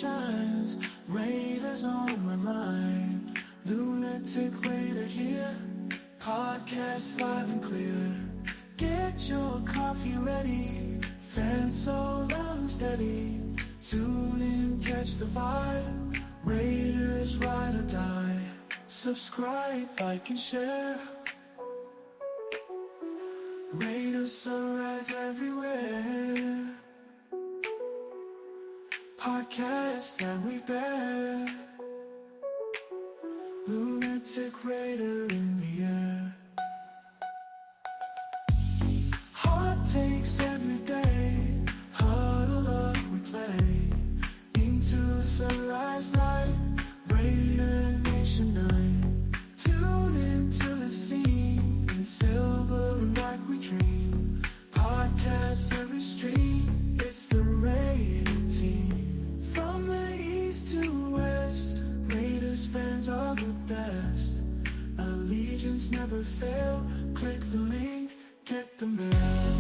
shines, Raiders on my mind. Lunatic Raider here, podcast live and clear. Get your coffee ready, fans so loud and steady. Tune in, catch the vibe, Raiders ride or die. Subscribe, like and share. Raiders sunrise everywhere. Podcast that we bear. Lunatic Raider in the air. Hot takes every day. Huddle up, we play. Into the sunrise light. Raider Nation night. Tune into the scene. In silver and black we dream. Podcast every stream. It's the Raider team. From the east to west, Raiders fans are the best. Allegiance never fail. Click the link, get the mail.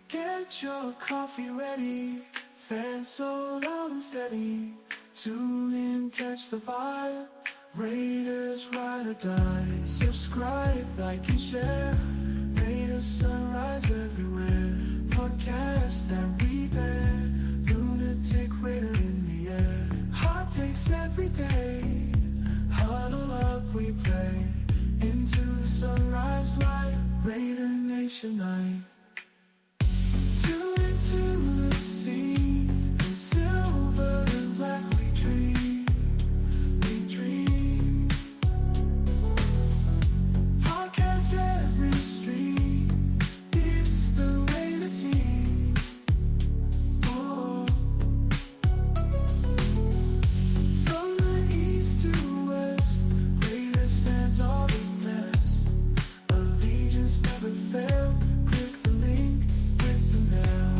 Get your coffee ready, fans so loud and steady. Tune in, catch the vibe. Raiders ride or die. Subscribe, like and share. Raiders sunrise everywhere. Podcast that we bear. Lunatic Raider in the air. Hot takes every day. Huddle up, we play. Into the sunrise light. Raider Nation night. Tune into the scene. In silver and black we dream. We dream. Podcast every stream. It's the Raider team. Oh. From the east to west, Raiders fans are the best. Allegiance never fail. Click the link, with the now.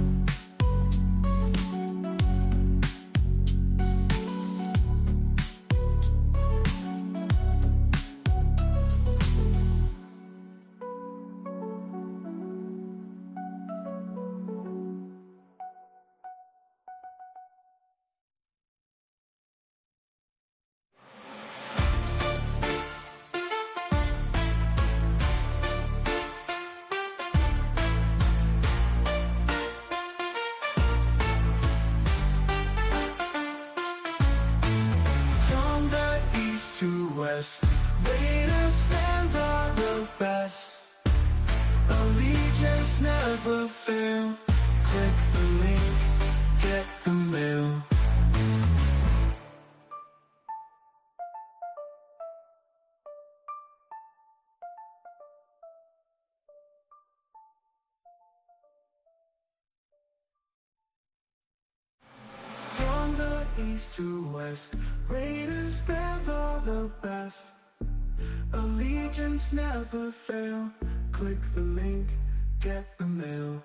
From the east to west, Raiders fans are the best. Allegiance never fail. Click the link, get the mail. From the east to west, Raiders fans are the best. Allegiance never fail. Click the link, get the mail.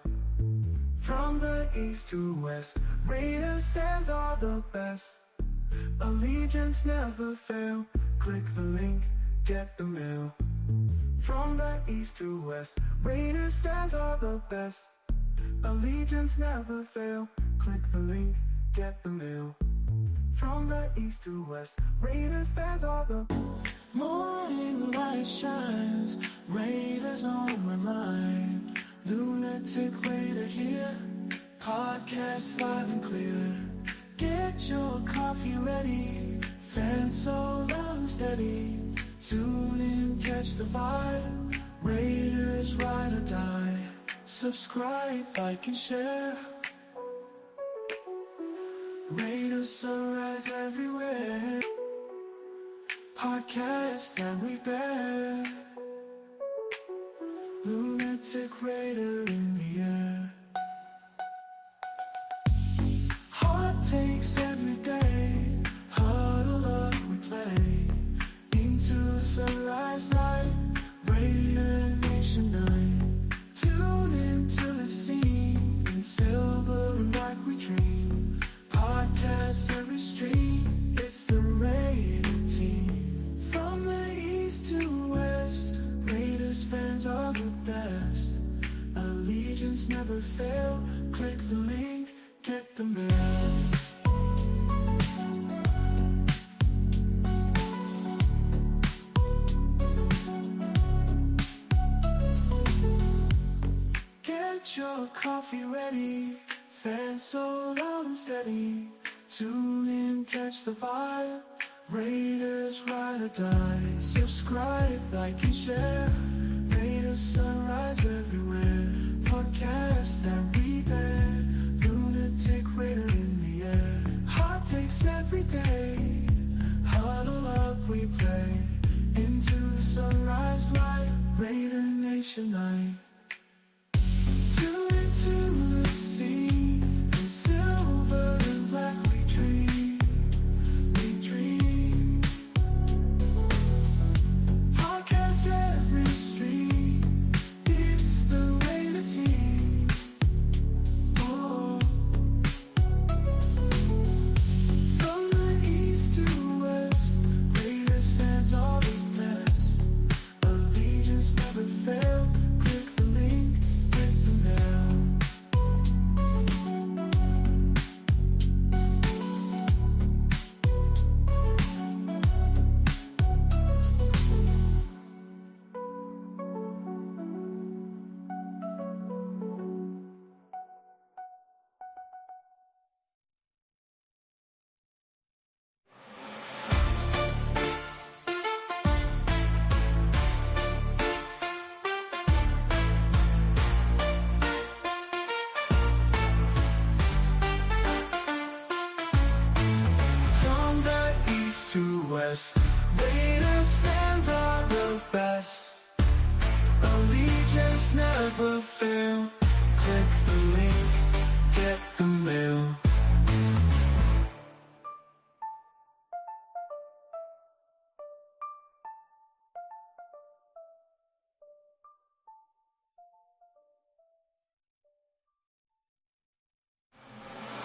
From the east to west, Raiders fans are the best. Allegiance never fail. Click the link, get the mail. From the east to west, Raiders fans are the best. Allegiance never fail. Click the link, get the mail. From the east to west, Raiders fans are the morning light shines, Raiders on my mind. Lunatic Raider here, podcast live and clear. Get your coffee ready, fans so loud and steady. Tune in, catch the vibe, Raiders ride or die. Subscribe, like and share. Raiders sunrise everywhere. Podcast that we bear. Lunatic Raider in the air. Hot takes every day. Huddle up, we play. Into the sunrise light. Raider Nation night. Tune into the scene. In silver and black we dream. Podcast every stream. It's the Raider team. From the east to west. never fail. Click the link, get the mail. Get your coffee ready, fans so loud and steady. Tune in, catch the vibe. Raiders ride or die. Subscribe, like and share. Raiders sunrise everywhere. Podcast that we bear. Lunatic Raider in the air. Hot takes every day. Huddle up, we play. Into the sunrise light. Raider Nation night. Tune into the sea. In silver and black we dream. We dream. Podcast every stream. It's the Raider team. Oh. From the east to west, Raiders fans are the best. Allegiance never fail. Click the link, get the mail. From the east to west, Raiders fans are the best. Allegiance never fail. Click the link, get the mail.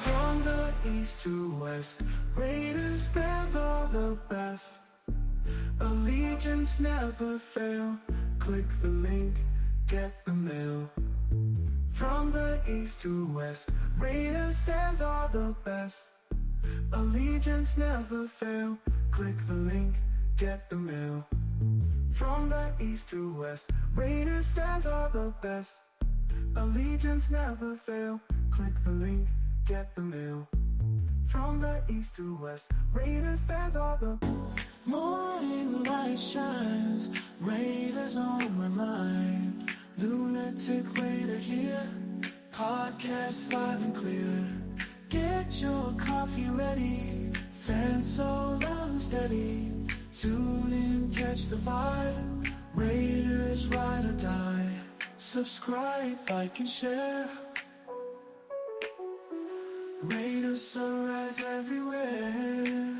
From the east to west, Raiders fans are the best. Allegiance never fail. Click the link, get the mail. From the east to west, Raiders fans are the best. Allegiance never fail. Click the link, get the mail. From the east to west, Raiders fans are the best. Allegiance never fail. Click the link, get the mail. From the east to west, Raiders fans are the morning light shines. Raiders on my mind. Lunatic Raider here. Podcast live and clear. Get your coffee ready. Fans so loud and steady. Tune in, catch the vibe. Raiders ride or die. Subscribe, like and share. Raiders sunrise everywhere.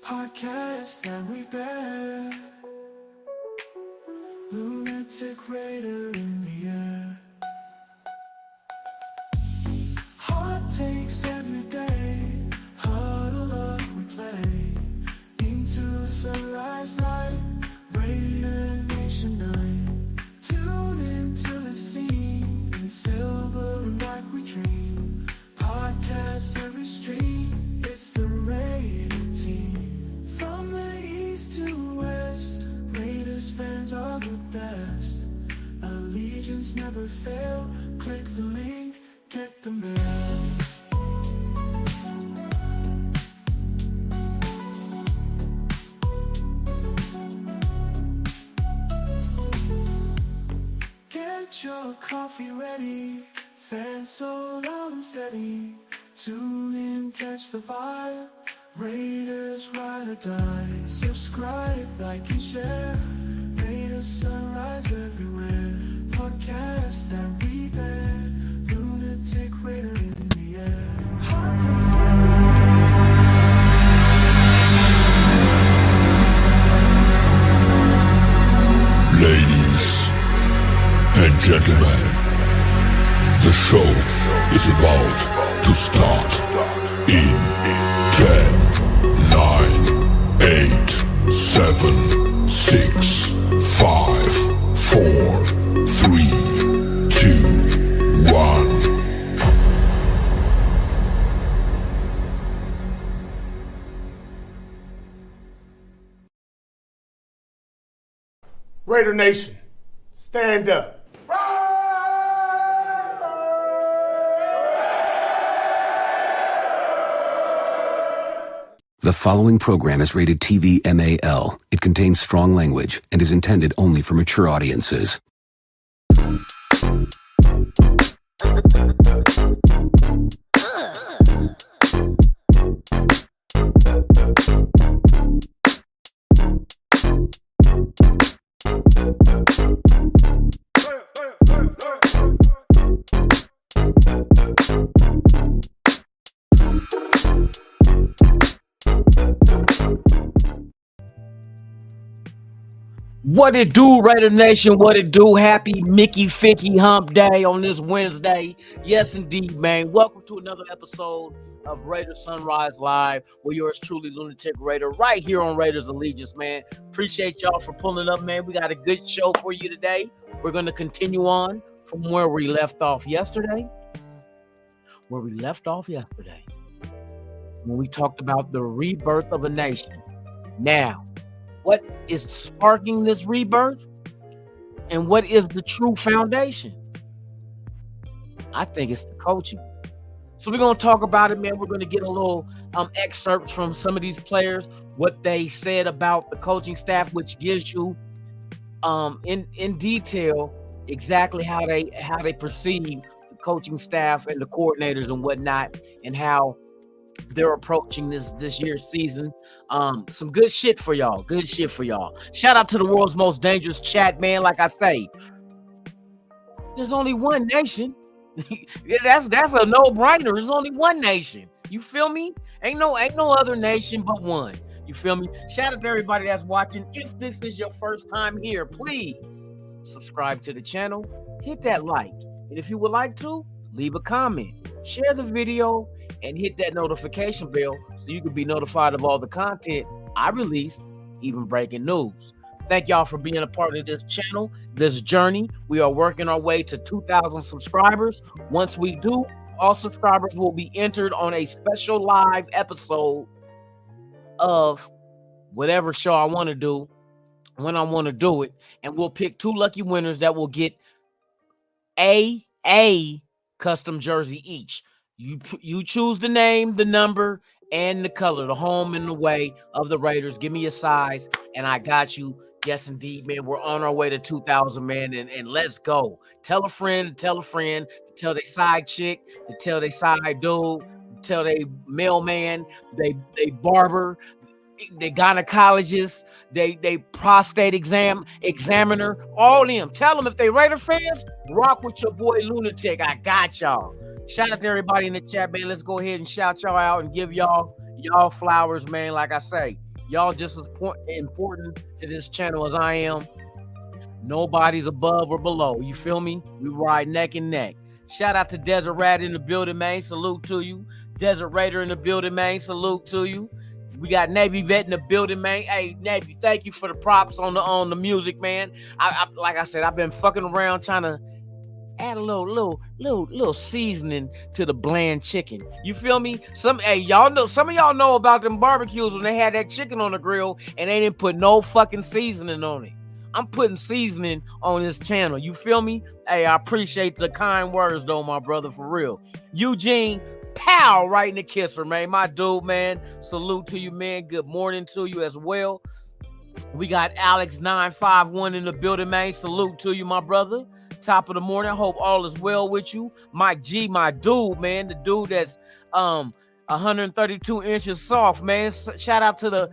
Podcast that we bear. Lunatic Raider in the air. Hot takes every day. Huddle up, we play. Into the sunrise light. Raider Nation night. Tune into the scene. In silver and black we dream. Podcast every stream. It's the Raider team. From the east to west, Raiders fans are the best. Allegiance never fail. Click the link, get the mail. Get your coffee ready. Fans so loud and steady. Tune in, catch the vibe. Raiders ride or die. Subscribe, like and share. Raiders sunrise everywhere. Podcast that we bear. Lunatic Raider in the air. Hot takes Ladies and gentlemen, the show is about to start in 10, 9, 8, 7, 6, 5, 4, 3, Raider Nation, stand up. The following program is rated TV MAL. It contains strong language and is intended only for mature audiences. What it do, Raider Nation? What it do? Happy Mickey Ficky Hump Day on this Wednesday. Yes, indeed, man. Welcome to another episode of Raider Sunrise Live, where yours truly, Lunatic Raider, right here on Raiders Allegiance, man. Appreciate y'all for pulling up, man. We got a good show for you today. We're going to continue on from where we left off yesterday. When we talked about the rebirth of a nation. Now, what is sparking this rebirth? And what is the true foundation? I think it's the coaching. So we're going to talk about it, man. We're going to get a little excerpts from some of these players, what they said about the coaching staff, which gives you in detail exactly how they perceive the coaching staff and the coordinators and whatnot, and how they're approaching this year's season. Some good shit for y'all. Shout out to the world's most dangerous chat, man. Like I say, there's only one nation. that's a no-brainer. There's only one nation. You feel me? Ain't no other nation but one. You feel me? Shout out to everybody that's watching. If this is your first time here, please subscribe to the channel, hit that like, and if you would like to, leave a comment, share the video, and hit that notification bell so you can be notified of all the content I release, even breaking news. Thank y'all for being a part of this channel, this journey. We are working our way to 2,000 subscribers. Once we do, all subscribers will be entered on a special live episode of whatever show I want to do, when I want to do it, and we'll pick 2 lucky winners that will get a custom jersey each. You choose the name, the number, and the color, the home and the way of the Raiders. Give me a size, and I got you. Yes, indeed, man. We're on our way to 2,000, man, and let's go. Tell a friend, to tell their side chick, to tell their side dude, to tell their mailman, they barber, they gynecologist, they prostate examiner, all them. Tell them if they Raider fans, rock with your boy Lunatic. I got y'all. Shout out to everybody in the chat, man. Let's go ahead and shout y'all out and give y'all flowers, man. Like I say, y'all just as important to this channel as I am. Nobody's above or below. You feel me? We ride neck and neck. Shout out to Desert Rat in the building, man. Salute to you. Desert Raider in the building, man. Salute to you. We got Navy Vet in the building, man. Hey, Navy, thank you for the props on the music, man. I like I said, I've been fucking around trying to add a little seasoning to the bland chicken. You feel me? Some of y'all know about them barbecues when they had that chicken on the grill and they didn't put no fucking seasoning on it. I'm putting seasoning on this channel. You feel me? Hey, I appreciate the kind words though, my brother, for real. Eugene, pow, right in the kisser, man. My dude, man. Salute to you, man. Good morning to you as well. We got Alex951 in the building, man. Salute to you, my brother. Top of the morning. Hope all is well with you. Mike G, my dude, man. The dude that's 132 inches soft, man. Shout out to the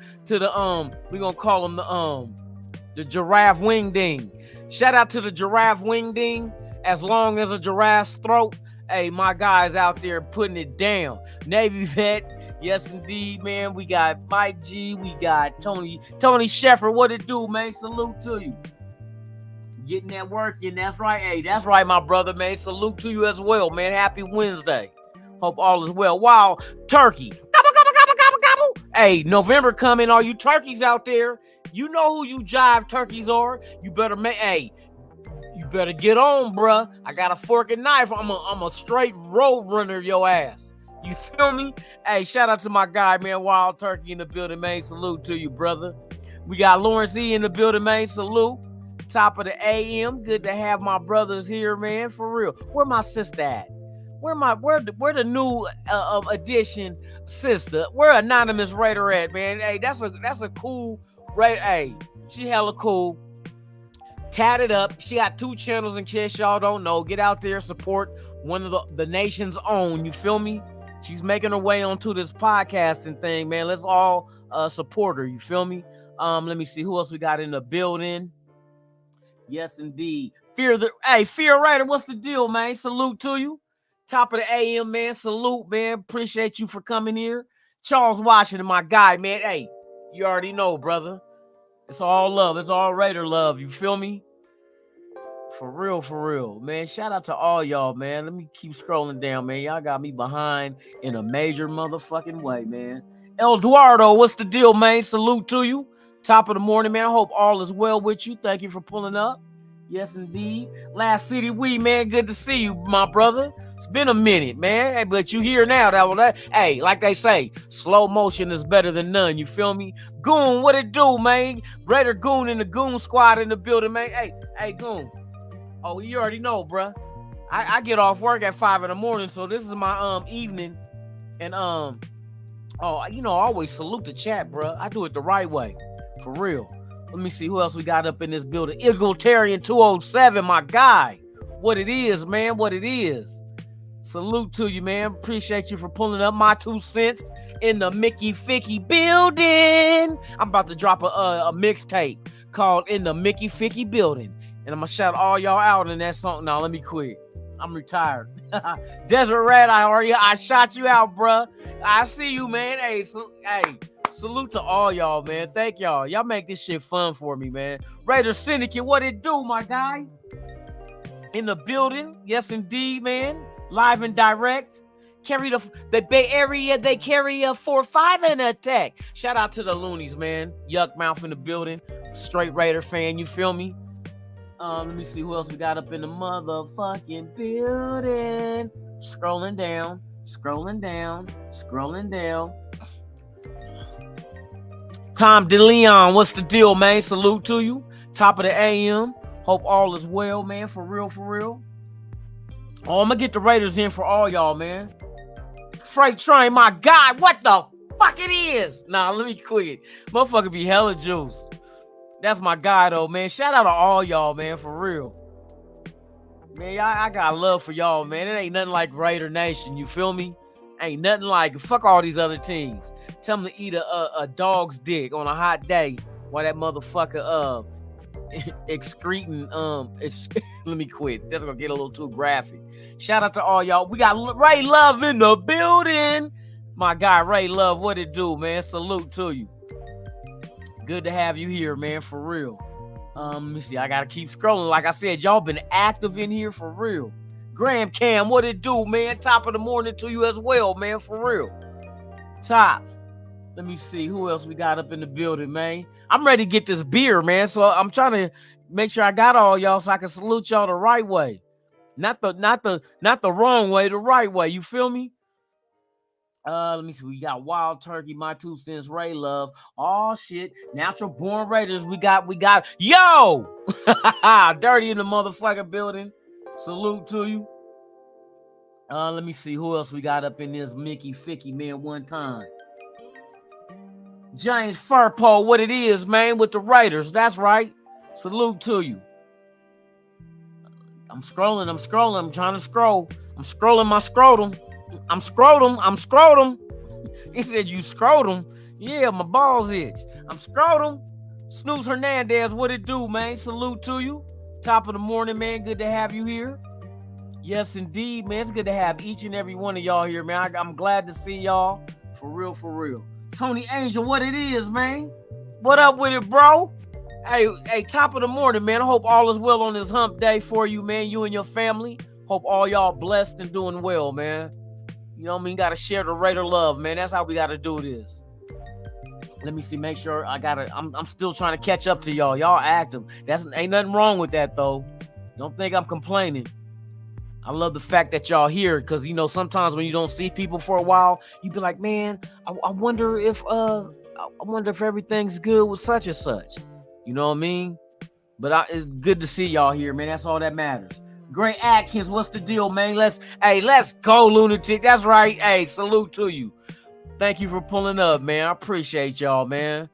we gonna call him the giraffe wing ding. Shout out to the giraffe wing ding. As long as a giraffe's throat. Hey, my guys out there putting it down. Navy Vet, yes indeed, man. We got Mike G, we got Tony Sheffer. What it do, man? Salute to you. Getting that work in. That's right. Hey, that's right, my brother, man. Salute to you as well, man. Happy Wednesday. Hope all is well. Wow, turkey. Gobble, gobble, gobble, gobble, gobble. Hey, November coming. All you turkeys out there, you know who you jive turkeys are. You better you better get on, bruh. I got a fork and knife. I'm a straight road runner your ass. You feel me? Hey, shout out to my guy, man. Wild Turkey in the building, man. Salute to you, brother. We got Lawrence E in the building, man. Salute. Top of the AM. Good to have my brothers here, man. For real. Where my sister at? Where the new edition sister? Where Anonymous Raider at, man? Hey, that's a cool Raider. Hey, she hella cool. Tatted up. She got 2 channels in case y'all don't know. Get out there, support one of the nation's own. You feel me? She's making her way onto this podcasting thing, man. Let's all support her. You feel me? Let me see who else we got in the building. Yes, indeed. Fear Raider, what's the deal, man? Salute to you. Top of the AM, man. Salute, man. Appreciate you for coming here. Charles Washington, my guy, man. Hey, you already know, brother. It's all love. It's all Raider love. You feel me? For real, man. Shout out to all y'all, man. Let me keep scrolling down, man. Y'all got me behind in a major motherfucking way, man. Eduardo, what's the deal, man? Salute to you. Top of the morning, man. I hope all is well with you. Thank you for pulling up. Yes, indeed. Last City man. Good to see you, my brother. It's been a minute, man. Hey, but you here now. Hey, like they say, slow motion is better than none. You feel me? Goon, what it do, man? Raider Goon in the Goon Squad in the building, man. Hey, Goon. Oh, you already know, bruh. I get off work at 5 in the morning, so this is my evening. And I always salute the chat, bruh. I do it the right way. For real. Let me see who else we got up in this building. Egalitarian 207, my guy. What it is, man. What it is. Salute to you, man. Appreciate you for pulling up my 2 cents in the Mickey Ficky building. I'm about to drop a mixtape called In the Mickey Ficky Building. And I'm going to shout all y'all out in that song. Now, let me quit. I'm retired. Desert Rat, I shot you out, bruh. I see you, man. Hey, salute to all y'all, man. Thank y'all. Y'all make this shit fun for me, man. Raider Syndicate, what it do, my guy? In the building. Yes, indeed, man. Live and direct. Carry the Bay Area. They carry a 4-5 in attack. Shout out to the Loonies, man. Yuck Mouth in the building. Straight Raider fan. You feel me? Let me see who else we got up in the motherfucking building. Scrolling down. Tom DeLeon, what's the deal, man? Salute to you. Top of the AM. Hope all is well, man. For real. Oh, I'm gonna get the Raiders in for all y'all, man. Freight train, my guy. What the fuck it is? Nah, let me quit. Motherfucker be hella juice. That's my guy, though, man. Shout out to all y'all, man. For real. Man, I got love for y'all, man. It ain't nothing like Raider Nation. You feel me? Ain't nothing like it. Fuck all these other teams. Tell them to eat a dog's dick on a hot day while that motherfucker excreting let me quit. That's gonna get a little too graphic. Shout out to all y'all. We got Ray Love in the building. My guy Ray Love, what it do, man? Salute to you. Good to have you here, man, for real. Let me see. I gotta keep scrolling. Like I said, y'all been active in here for real. Graham Cam, what it do, man? Top of the morning to you as well, man, for real. Tops. Let me see who else we got up in the building, man. I'm ready to get this beer, man. So I'm trying to make sure I got all y'all so I can salute y'all the right way. Not the wrong way, the right way. You feel me? Let me see. We got Wild Turkey, my 2 cents, Ray Love. Oh shit. Natural Born Raiders. We got yo! Dirty in the motherfucking building. Salute to you. Let me see who else we got up in this Mickey Ficky, man, one time. James Furpo, what it is, man, with the Raiders. That's right. Salute to you. I'm scrolling. I'm trying to scroll. I'm scrolling my scrotum. I'm scrotum. He said, you scrotum? Yeah, my balls itch. I'm scrotum. Snooze Hernandez, what it do, man? Salute to you. Top of the morning, man. Good to have you here. Yes, indeed, man. It's good to have each and every one of y'all here, man. I'm glad to see y'all. For real. Tony Angel, what it is, man? What up with it, bro? Hey, top of the morning, man. I hope all is well on this hump day for you, man. You and your family. Hope all y'all blessed and doing well, man. You know what I mean? Gotta share the Raider love, man. That's how we gotta do this. Let me see, make sure I'm still trying to catch up to y'all. Y'all active. Ain't nothing wrong with that, though. Don't think I'm complaining. I love the fact that y'all here, because you know sometimes when you don't see people for a while, you be like, man, I wonder if everything's good with such and such. You know what I mean? But it's good to see y'all here, man. That's all that matters. Gray Atkins, what's the deal, man? Let's go, Lunatic. That's right. Hey, salute to you. Thank you for pulling up, man. I appreciate y'all, man.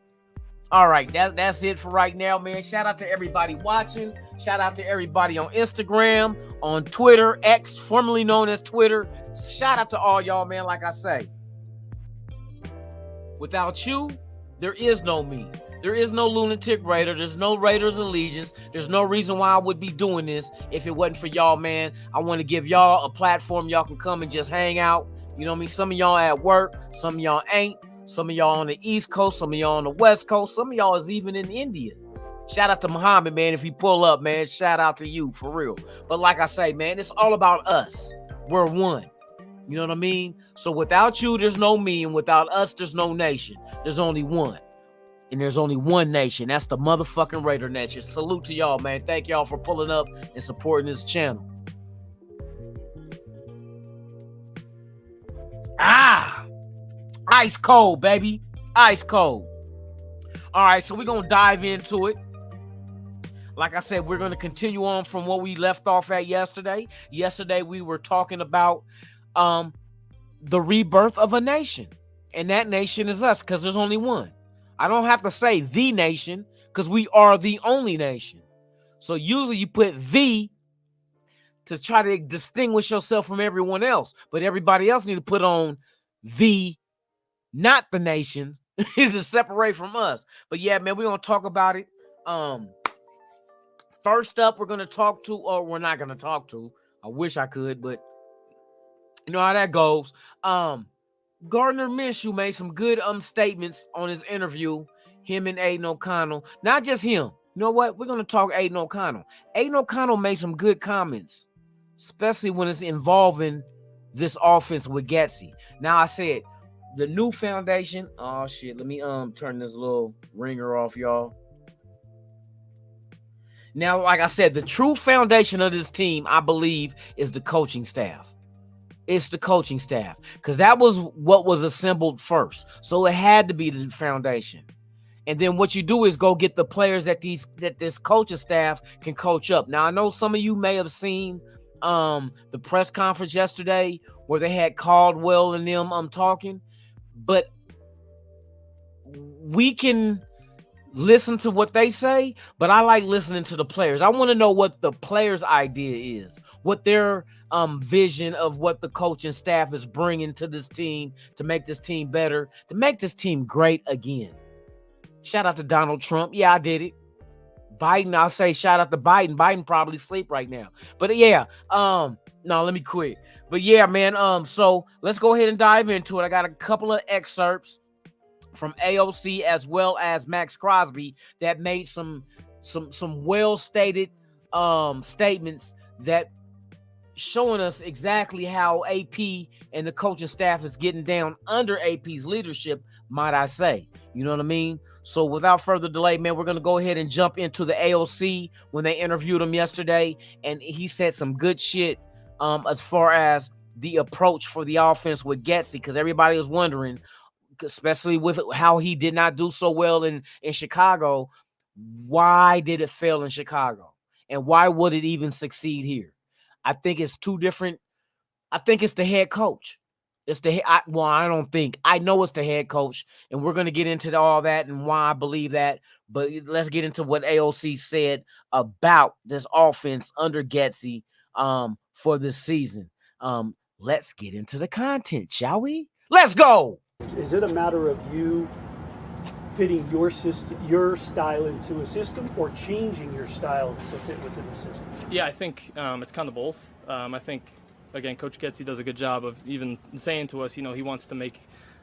All right, that's it for right now, man. Shout out to everybody watching. Shout out to everybody on Instagram, on Twitter, X, formerly known as Twitter. Shout out to all y'all, man. Like I say, without you, there is no me. There is no Lunatic Raider. There's no Raiders Allegiance. There's no reason why I would be doing this if it wasn't for y'all, man. I want to give y'all a platform y'all can come and just hang out. You know what I mean? Some of y'all at work. Some of y'all ain't. Some of y'all on the East Coast, some of y'all on the West Coast, some of y'all is even in India. Shout out to Muhammad, man. If he pull up, man, shout out to you, for real. But like I say, man, it's all about us. We're one. You know what I mean? So without you, there's no me, and without us, there's no nation. There's only one. And there's only one nation. That's the motherfucking Raider Nation. Salute to y'all, man. Thank y'all for pulling up and supporting this channel. Ice cold, baby. Ice cold. All right, so we're going to dive into it. Like I said, we're going to continue on from what we left off at yesterday. Yesterday, we were talking about the rebirth of a nation. And that nation is us, because there's only one. I don't have to say the nation, because we are the only nation. So usually you put the to try to distinguish yourself from everyone else. But everybody else need to put on the, not the nation, to separate from us. But yeah, man, we're going to talk about it. First up, we're going to talk to, or we're not going to talk to. I wish I could, but you know how that goes. Gardner Minshew made some good statements on his interview, him and Aiden O'Connell. Not just him. You know what? We're going to talk Aiden O'Connell. Aiden O'Connell made some good comments, especially when it's involving this offense with Getsy. Now, I said, the new foundation. Oh shit! Let me turn this little ringer off, y'all. Now, like I said, the true foundation of this team, I believe, is the coaching staff. It's the coaching staff, because that was what was assembled first. So it had to be the foundation. And then what you do is go get the players that this coaching staff can coach up. Now, I know some of you may have seen the press conference yesterday where they had Caldwell and them talking. But we can listen to what they say, but I like listening to the players. I want to know what the players' idea is, what their vision of what the coaching staff is bringing to this team to make this team better, to make this team great again. Shout out to Donald Trump. Yeah, I did it. Biden, I'll say shout out to Biden. Biden probably sleep right now. But yeah, no, let me quit. But yeah, man, so let's go ahead and dive into it. I got a couple of excerpts from AOC as well as Max Crosby that made some well-stated statements that showing us exactly how AP and the coaching staff is getting down under AP's leadership, might I say. You know what I mean? So without further delay, man, we're going to go ahead and jump into the AOC when they interviewed him yesterday. And he said some good shit as far as the approach for the offense with Getsy, because everybody was wondering, especially with how he did not do so well in Chicago, why did it fail in Chicago? And why would it even succeed here? I think it's two different. I think it's the head coach. It's the I don't think. I know it's the head coach, and we're going to get into all that and why I believe that. But let's get into what AOC said about this offense under Getsy for this season. Let's get into the content, shall we? Let's go. Is it a matter of you fitting your system, your style into a system, or changing your style to fit within the system? Yeah, I think it's kind of both. I think, again, Coach Getsy does a good job of even saying to us, he wants to make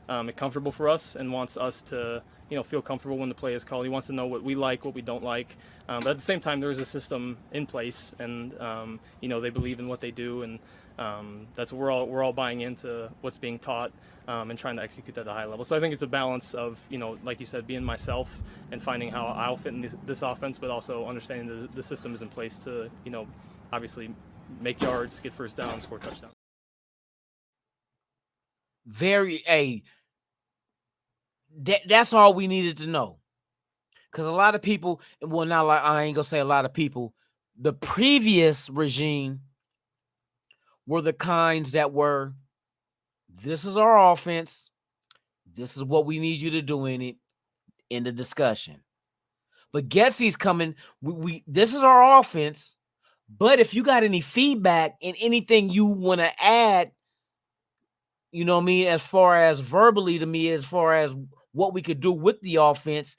it comfortable for us and wants us to, feel comfortable when the play is called. He wants to know what we like, what we don't like. But at the same time, there is a system in place, and they believe in what they do, and that's what we're all buying into what's being taught and trying to execute at a high level. So I think it's a balance of, like you said, being myself and finding how I'll fit in this offense, but also understanding the system is in place to, obviously make yards, get first down, score touchdown. That's all we needed to know. Because a lot of people, well, not like I ain't gonna say a lot of people. The previous regime were the kinds that were, this is our offense. This is what we need you to do in it, in the discussion. But Getsy's coming. We this is our offense. But if you got any feedback and anything you want to add, you know what I mean, as far as verbally to me, as far as what we could do with the offense,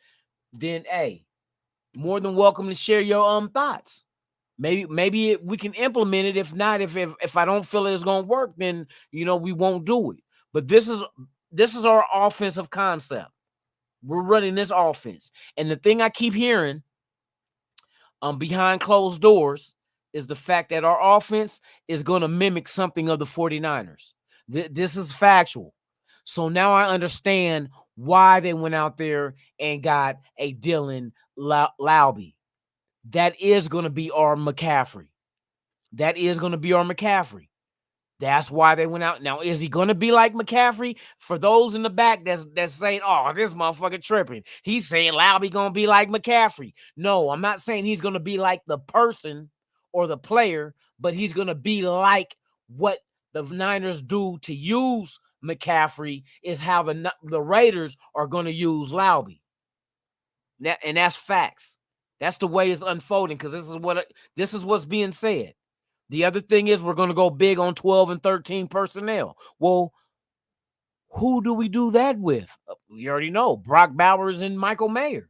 then hey, more than welcome to share your thoughts. Maybe we can implement it. If not, if I don't feel it's gonna work, then we won't do it. But this is our offensive concept. We're running this offense, and the thing I keep hearing behind closed doors is the fact that our offense is going to mimic something of the 49ers. This is factual. So now I understand why they went out there and got a Dylan Laube. That is going to be our McCaffrey. That is going to be our McCaffrey. That's why they went out. Now, is he going to be like McCaffrey? For those in the back that's saying, oh, this motherfucker tripping. He's saying Laube going to be like McCaffrey. No, I'm not saying he's going to be like the person or the player, but he's going to be like what the Niners do to use McCaffrey is how the Raiders are going to use Laube. And that's facts. That's the way it's unfolding, because this is what's being said. The other thing is we're going to go big on 12 and 13 personnel. Well, who do we do that with? We already know Brock Bowers and Michael Mayer.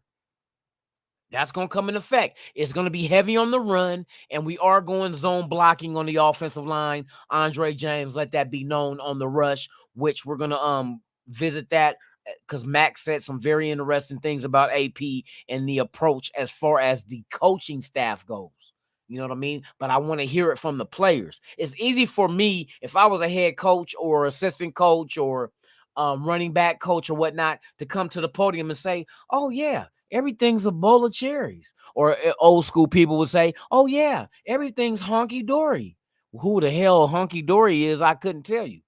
That's going to come in effect. It's going to be heavy on the run, and we are going zone blocking on the offensive line. Andre James, let that be known, on the rush, which we're going to visit that, because Max said some very interesting things about AP and the approach as far as the coaching staff goes. You know what I mean? But I want to hear it from the players. It's easy for me, if I was a head coach or assistant coach or running back coach or whatnot, to come to the podium and say, oh, yeah, everything's a bowl of cherries. Or old school people would say, oh, yeah, everything's honky-dory. Who the hell honky-dory is, I couldn't tell you.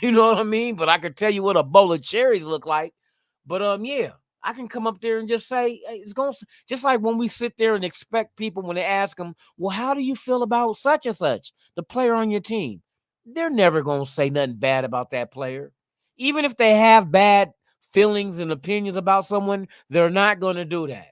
You know what I mean? But I could tell you what a bowl of cherries look like. But yeah, I can come up there and just say, hey, it's going to, just like when we sit there and expect people, when they ask them, well, how do you feel about such and such, the player on your team? They're never going to say nothing bad about that player. Even if they have bad feelings and opinions about someone, they're not going to do that.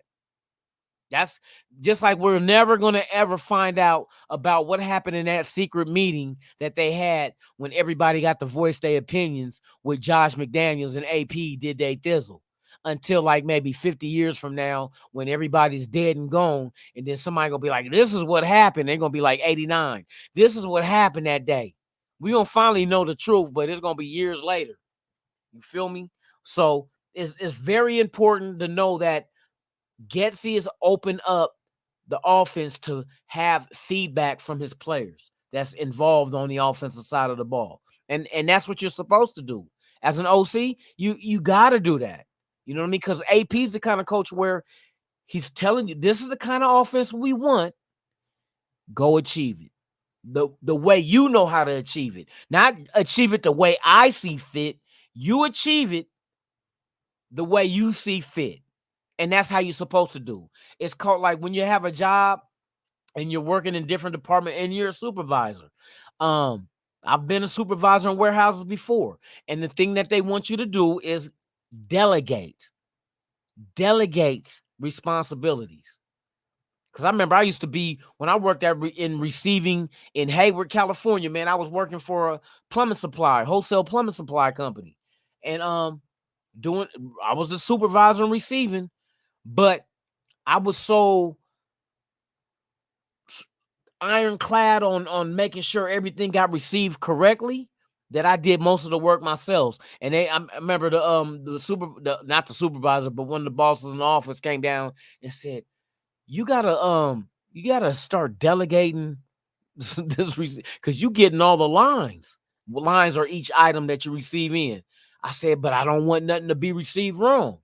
That's just like we're never going to ever find out about what happened in that secret meeting that they had when everybody got to voice their opinions with Josh McDaniels and AP did they thizzle, until like maybe 50 years from now when everybody's dead and gone. And then somebody going to be like, this is what happened. They're going to be like 89. This is what happened that day. We going to finally know the truth, but it's going to be years later. You feel me? So it's very important to know that Getsy has opened up the offense to have feedback from his players that's involved on the offensive side of the ball. And that's what you're supposed to do. As an OC, you got to do that. You know what I mean? Because AP's the kind of coach where he's telling you, this is the kind of offense we want. Go achieve it. The way you know how to achieve it. Not achieve it the way I see fit. You achieve it the way you see fit. And that's how you're supposed to do. It's called, like, when you have a job and you're working in different departments and you're a supervisor. I've been a supervisor in warehouses before. And the thing that they want you to do is delegate responsibilities. Because I remember I used to be, when I worked in receiving in Hayward, California, man, I was working for a wholesale plumbing supply company. And I was the supervisor in receiving. But I was so ironclad on making sure everything got received correctly that I did most of the work myself. And I remember not the supervisor, but one of the bosses in the office came down and said, you gotta start delegating this, because you getting all the lines. Lines are each item that you receive in. I said, but I don't want nothing to be received wrong.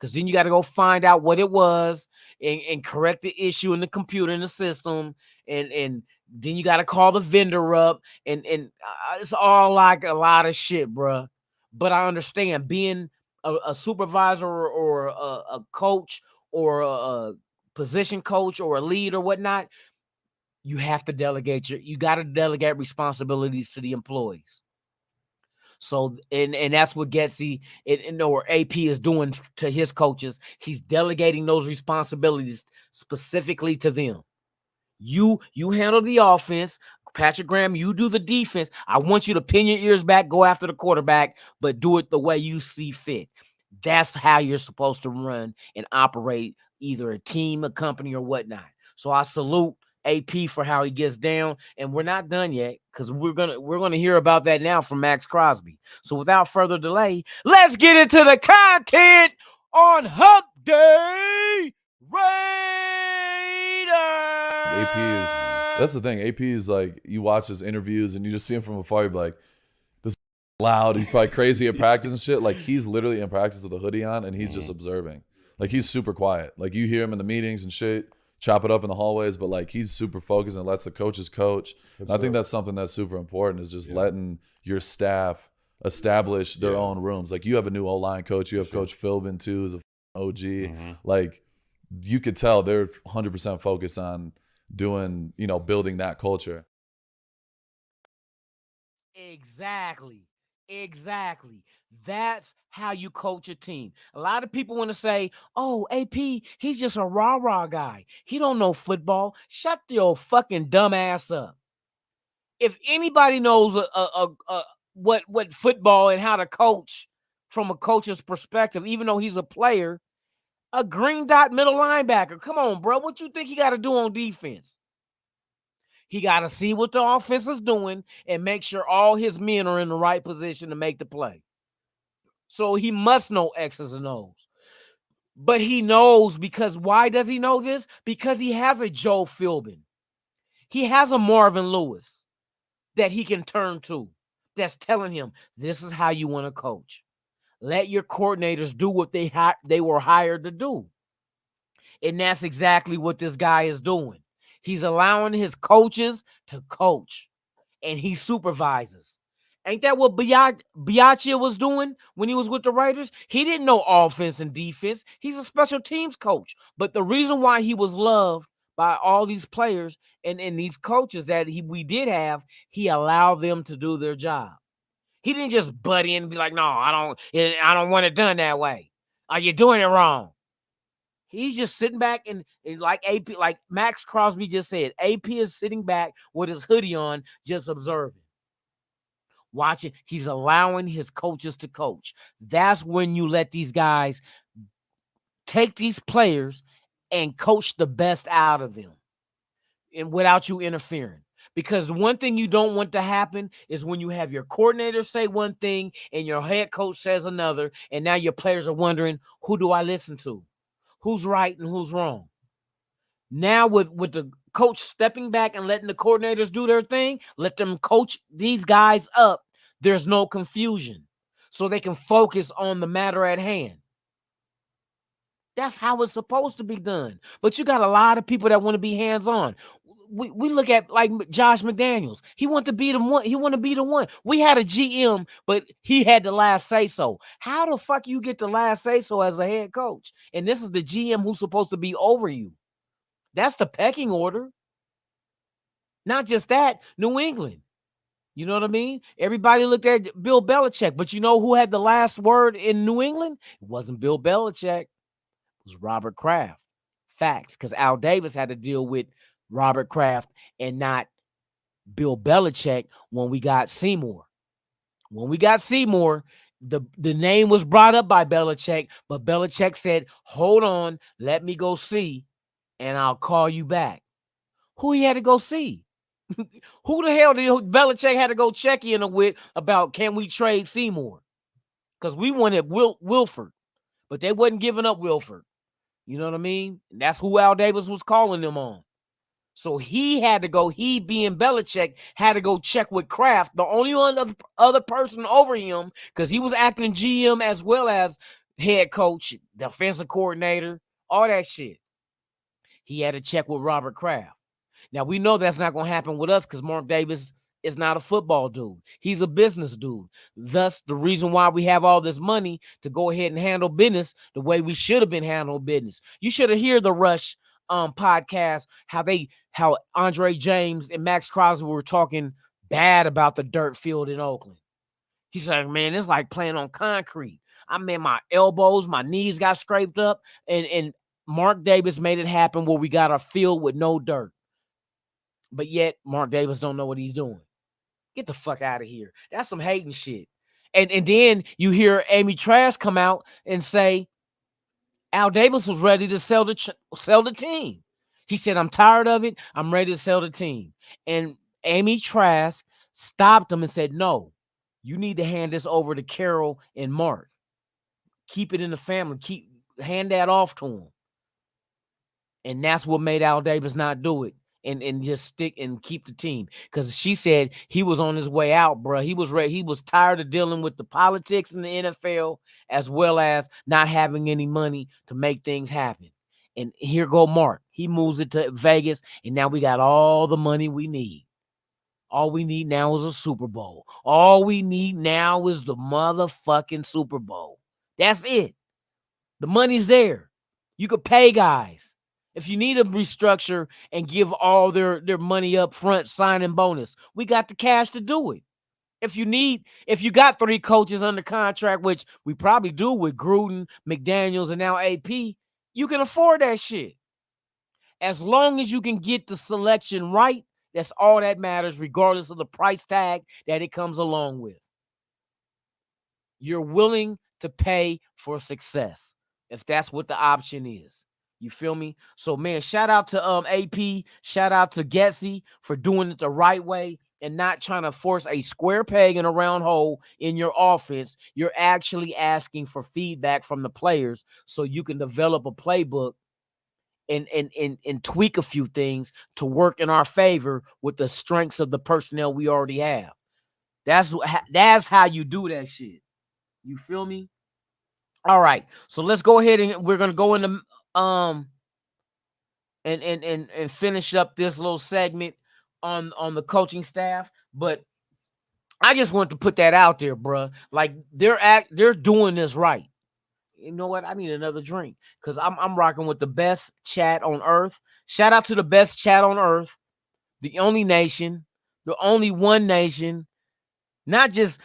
Because then you got to go find out what it was and correct the issue in the computer, in the system. And then you got to call the vendor up. And it's all like a lot of shit, bro. But I understand being a supervisor or a coach or a position coach or a lead or whatnot, you have to delegate you got to delegate responsibilities to the employees. So and that's what Getsy or AP is doing to his coaches. He's delegating those responsibilities specifically to them. You handle the offense. Patrick Graham, you do the defense. I want you to pin your ears back, go after the quarterback, but do it the way you see fit. That's how you're supposed to run and operate either a team, a company, or whatnot. So I salute AP for how he gets down, and we're not done yet because we're gonna hear about that now from Max Crosby. So without further delay, let's get into the content on Hump Day Raiders. That's the thing. AP is like, you watch his interviews and you just see him from afar. You're like, this loud. He's probably crazy at practice and shit. Like, he's literally in practice with a hoodie on and he's just observing. Like, he's super quiet. Like, you hear him in the meetings and shit, chop it up in the hallways, but like, he's super focused and lets the coaches coach. And I think that's something that's super important, is just letting your staff establish their own rooms. Like, you have a new O-line coach. You have Coach Philbin too, who's a OG. Like, you could tell they're 100% focused on doing, building that culture. Exactly. That's how you coach a team. A lot of people want to say, oh, AP, he's just a rah-rah guy. He don't know football. Shut your fucking dumb ass up. If anybody knows what football and how to coach from a coach's perspective, even though he's a player, a green dot middle linebacker. Come on, bro. What you think he got to do on defense? He got to see what the offense is doing and make sure all his men are in the right position to make the play. So he must know X's and O's. But he knows, because why does he know this? Because he has a Joe Philbin. He has a Marvin Lewis that he can turn to, that's telling him, this is how you want to coach. Let your coordinators do what they were hired to do. And that's exactly what this guy is doing. He's allowing his coaches to coach, and he supervises. Ain't that what Biaggia was doing when he was with the Raiders? He didn't know offense and defense. He's a special teams coach. But the reason why he was loved by all these players and these coaches that we did have, he allowed them to do their job. He didn't just butt in and be like, no, I don't want it done that way. Are you doing it wrong? He's just sitting back and like AP, like Max Crosby just said, AP is sitting back with his hoodie on, just observing. Watching, he's allowing his coaches to coach. That's when you let these guys take these players and coach the best out of them, and without you interfering. Because the one thing you don't want to happen is when you have your coordinator say one thing and your head coach says another, and now your players are wondering, who do I listen to? Who's right and who's wrong? Now with the coach stepping back and letting the coordinators do their thing, let them coach these guys up, there's no confusion. So they can focus on the matter at hand. That's how it's supposed to be done. But you got a lot of people that want to be hands-on. We look at like Josh McDaniels. He wanted to be the one. He wanted to be the one. We had a GM, but he had the last say-so. How the fuck you get the last say-so as a head coach? And this is the GM who's supposed to be over you. That's the pecking order. Not just that, New England. You know what I mean? Everybody looked at Bill Belichick, but you know who had the last word in New England? It wasn't Bill Belichick. It was Robert Kraft. Facts, because Al Davis had to deal with Robert Kraft and not Bill Belichick when we got Seymour. When we got Seymour, the name was brought up by Belichick, but Belichick said, hold on, let me go see, and I'll call you back. Who he had to go see? Who the hell did Belichick had to go check in with about, can we trade Seymour? Because we wanted Wilford, but they wasn't giving up Wilford. You know what I mean? And that's who Al Davis was calling them on. So he had to go, he being Belichick, had to go check with Kraft, the only other person over him, because he was acting GM as well as head coach, defensive coordinator, all that shit. He had to check with Robert Kraft. Now, we know that's not going to happen with us because Mark Davis is not a football dude. He's a business dude. Thus, the reason why we have all this money to go ahead and handle business the way we should have been handling business. You should have heard the Rush podcast, how Andre James and Max Crosby were talking bad about the dirt field in Oakland. He's like, man, it's like playing on concrete. I mean, my elbows, my knees got scraped up, and Mark Davis made it happen where we got a field with no dirt. But yet, Mark Davis don't know what he's doing. Get the fuck out of here. That's some hating shit. And then you hear Amy Trask come out and say Al Davis was ready to sell the team. He said, I'm tired of it. I'm ready to sell the team. And Amy Trask stopped him and said, no, you need to hand this over to Carol and Mark. Keep it in the family. Hand that off to him. And that's what made Al Davis not do it. And just stick and keep the team. Because she said he was on his way out, bro. He was ready. He was tired of dealing with the politics in the NFL, as well as not having any money to make things happen. And here go Mark. He moves it to Vegas, and now we got all the money we need. All we need now is a Super Bowl. All we need now is the motherfucking Super Bowl. That's it. The money's there. You could pay guys. If you need to restructure and give all their money up front, signing bonus, we got the cash to do it. If you got 3 coaches under contract, which we probably do with Gruden, McDaniels, and now AP, you can afford that shit. As long as you can get the selection right, that's all that matters, regardless of the price tag that it comes along with. You're willing to pay for success if that's what the option is. You feel me? So, man, shout out to AP, shout out to Getsy for doing it the right way and not trying to force a square peg in a round hole in your offense. You're actually asking for feedback from the players so you can develop a playbook and tweak a few things to work in our favor with the strengths of the personnel we already have. That's how you do that shit. You feel me? All right. So let's go ahead and we're gonna go into and finish up this little segment on the coaching staff. But I just want to put that out there, bro. Like they're doing this right. You know what? I need another drink because I'm rocking with the best chat on earth. Shout out to the best chat on earth, the only nation, the only one nation. Not just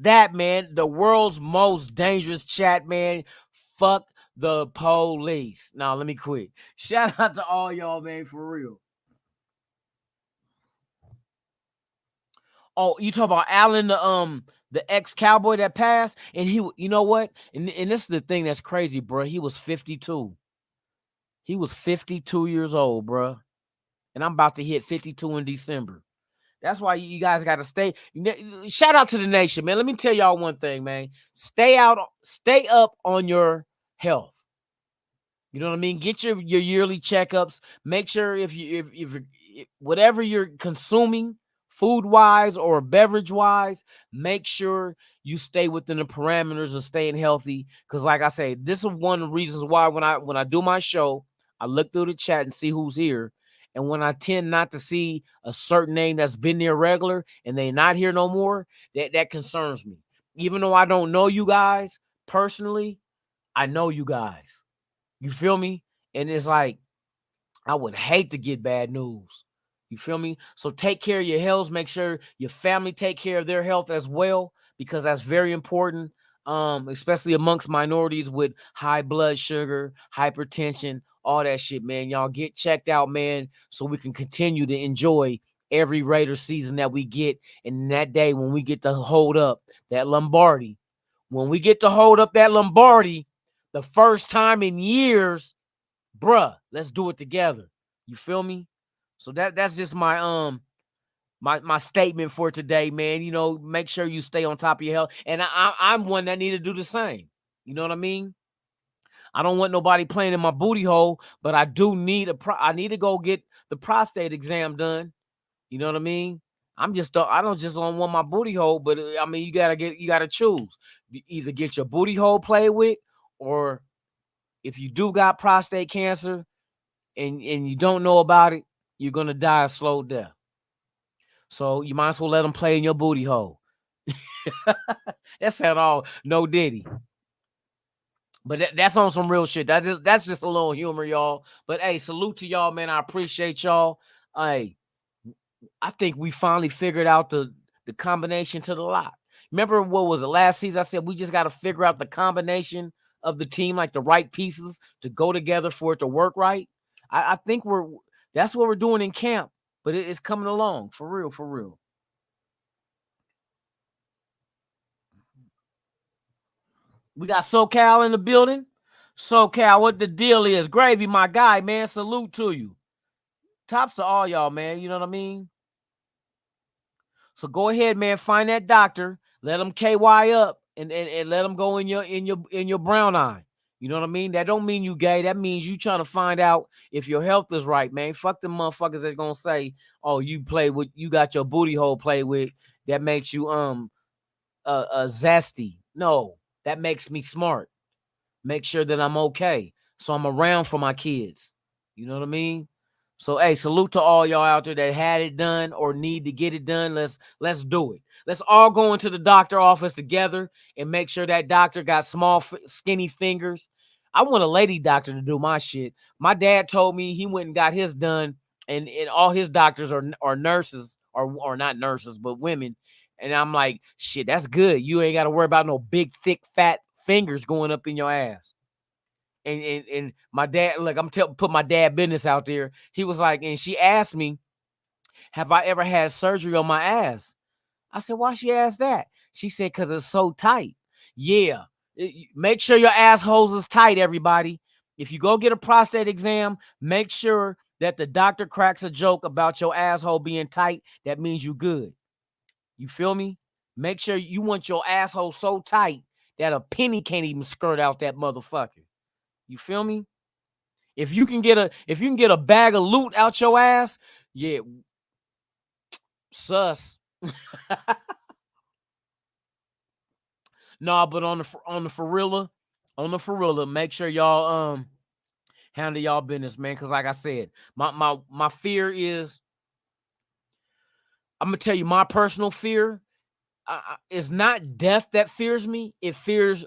that, man. The world's most dangerous chat, man. Fuck the police. Now let me quit. Shout out to all y'all, man, for real. Oh, you talk about Allen, the ex-cowboy that passed, and he, you know what? And this is the thing that's crazy, bro. He was 52. He was 52 years old, bro. And I'm about to hit 52 in December. That's why you guys got to stay. Shout out to the nation, man. Let me tell y'all one thing, man. Stay up on your health. You know what I mean? Get your yearly checkups. Make sure if whatever you're consuming, food wise or beverage wise, make sure you stay within the parameters of staying healthy. Because, like I say, this is one of the reasons why when I do my show, I look through the chat and see who's here. And when I tend not to see a certain name that's been there regular and they're not here no more, that concerns me. Even though I don't know you guys personally, I know you guys. You feel me? And it's like, I would hate to get bad news. You feel me? So take care of your health. Make sure your family take care of their health as well, because that's very important, especially amongst minorities with high blood sugar, hypertension, all that shit, man. Y'all get checked out, man, so we can continue to enjoy every Raider season that we get. And that day when we get to hold up that Lombardi, the first time in years, bruh, let's do it together. You feel me? So that's just my my statement for today, man. You know, make sure you stay on top of your health. And I'm one that need to do the same. You know what I mean? I don't want nobody playing in my booty hole, but I do need I need to go get the prostate exam done. You know what I mean? I don't just want my booty hole, but I mean, you gotta choose. You either get your booty hole played with, or if you do got prostate cancer and you don't know about it, you're gonna die a slow death. So you might as well let him play in your booty hole. That's at all no Diddy. But that's on some real shit. That's just a little humor, y'all. But hey, salute to y'all, man. I appreciate y'all. Hey, I think we finally figured out the combination to the lot. Remember what was it last season? I said we just got to figure out the combination of the team, like the right pieces to go together for it to work right. I think that's what we're doing in camp, but it's coming along for real, for real. We got SoCal in the building. SoCal, what the deal is? Gravy, my guy, man. Salute to you. Tops to all y'all, man. You know what I mean? So go ahead, man. Find that doctor. Let him KY up and let him go in your brown eye. You know what I mean? That don't mean you gay. That means you trying to find out if your health is right, man. Fuck them motherfuckers that's gonna say, oh, you got your booty hole played with. That makes you zesty. No, that makes me smart. Make sure that I'm okay. So I'm around for my kids. You know what I mean? So hey, salute to all y'all out there that had it done or need to get it done. Let's do it. Let's all go into the doctor office together and make sure that doctor got small, skinny fingers. I want a lady doctor to do my shit. My dad told me he went and got his done, and all his doctors are nurses, or not nurses, but women. And I'm like, shit, that's good. You ain't got to worry about no big, thick, fat fingers going up in your ass. And my dad, like, put my dad business out there. He was like, and she asked me, have I ever had surgery on my ass? I said, why she asked that? She said, because it's so tight. Yeah. Make sure your assholes is tight, everybody. If you go get a prostate exam, make sure that the doctor cracks a joke about your asshole being tight. That means you good. You feel me? Make sure you want your asshole so tight that a penny can't even skirt out that motherfucker. You feel me? If you can get a bag of loot out your ass, yeah, sus. Nah, but on the ferrilla, make sure y'all handle y'all business, man. Cause like I said, my fear is, I'm gonna tell you my personal fear. It's not death that fears me.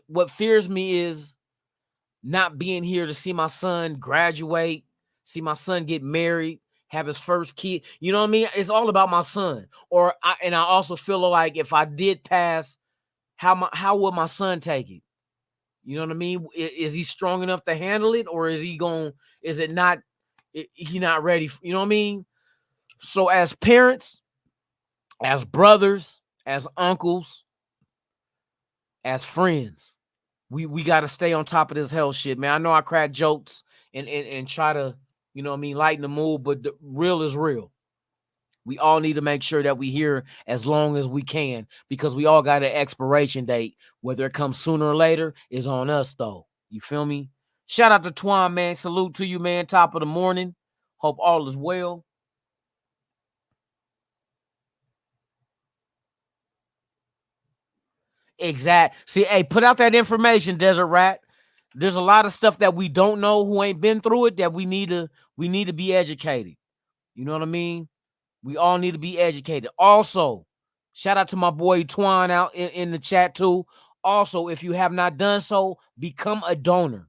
What fears me is not being here to see my son graduate, see my son get married, have his first kid. You know what I mean? It's all about my son. I also feel like if I did pass, how would my son take it? You know what I mean? Is he strong enough to handle it, or is it not? He not ready? You know what I mean? So as parents, as brothers, as uncles, as friends, we got to stay on top of this hell shit, man. I know I crack jokes and try to, you know what I mean, lighten the mood, but the real is real. We all need to make sure that we here as long as we can, because we all got an expiration date. Whether it comes sooner or later is on us, though. You feel me? Shout out to Twan, man. Salute to you, man. Top of the morning. Hope all is well. Exact. See, hey, put out that information, Desert Rat. There's a lot of stuff that we don't know, who ain't been through it, that we need to be educated. You know what I mean? We all need to be educated. Also, shout out to my boy Twan out in the chat too. Also, if you have not done so, become a donor.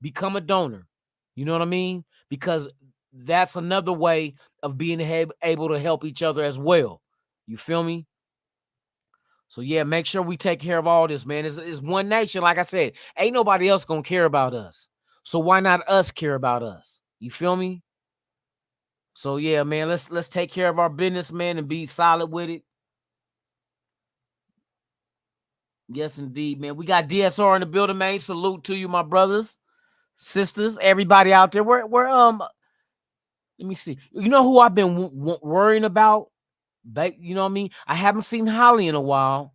Become a donor. You know what I mean? Because that's another way of being able to help each other as well. You feel me? So yeah, make sure we take care of all this, man. It's one nation. Like I said, ain't nobody else gonna care about us. So why not us care about us? You feel me? So yeah, man, let's take care of our business, man, and be solid with it. Yes, indeed, man. We got DSR in the building, man. Salute to you, my brothers, sisters, everybody out there. We're let me see. You know who I've been worrying about? You know what I mean? I haven't seen Holly in a while.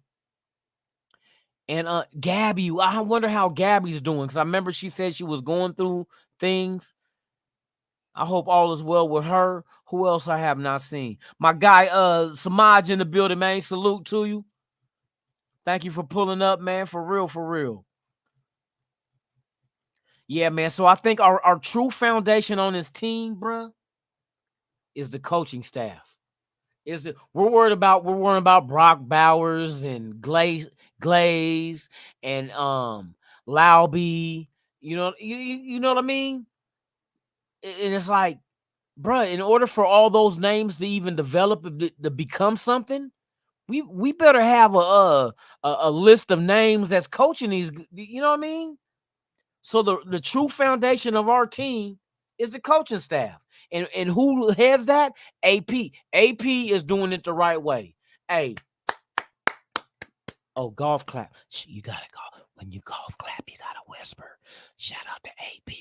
And Gabby, I wonder how Gabby's doing, because I remember she said she was going through things. I hope all is well with her. Who else I have not seen? My guy, Samaj in the building, man. Salute to you. Thank you for pulling up, man. For real, for real. Yeah, man. So I think our true foundation on this team, bruh, is the coaching staff. We're worried about Brock Bowers and Glaze and Lauby. You know what I mean? And it's like, bruh, in order for all those names to even develop to become something, we better have a list of names that's coaching these. You know what I mean? So the true foundation of our team is the coaching staff. And who heads that? AP. AP is doing it the right way. Hey, golf clap. You gotta go. When you golf clap, you gotta whisper. Shout out to AP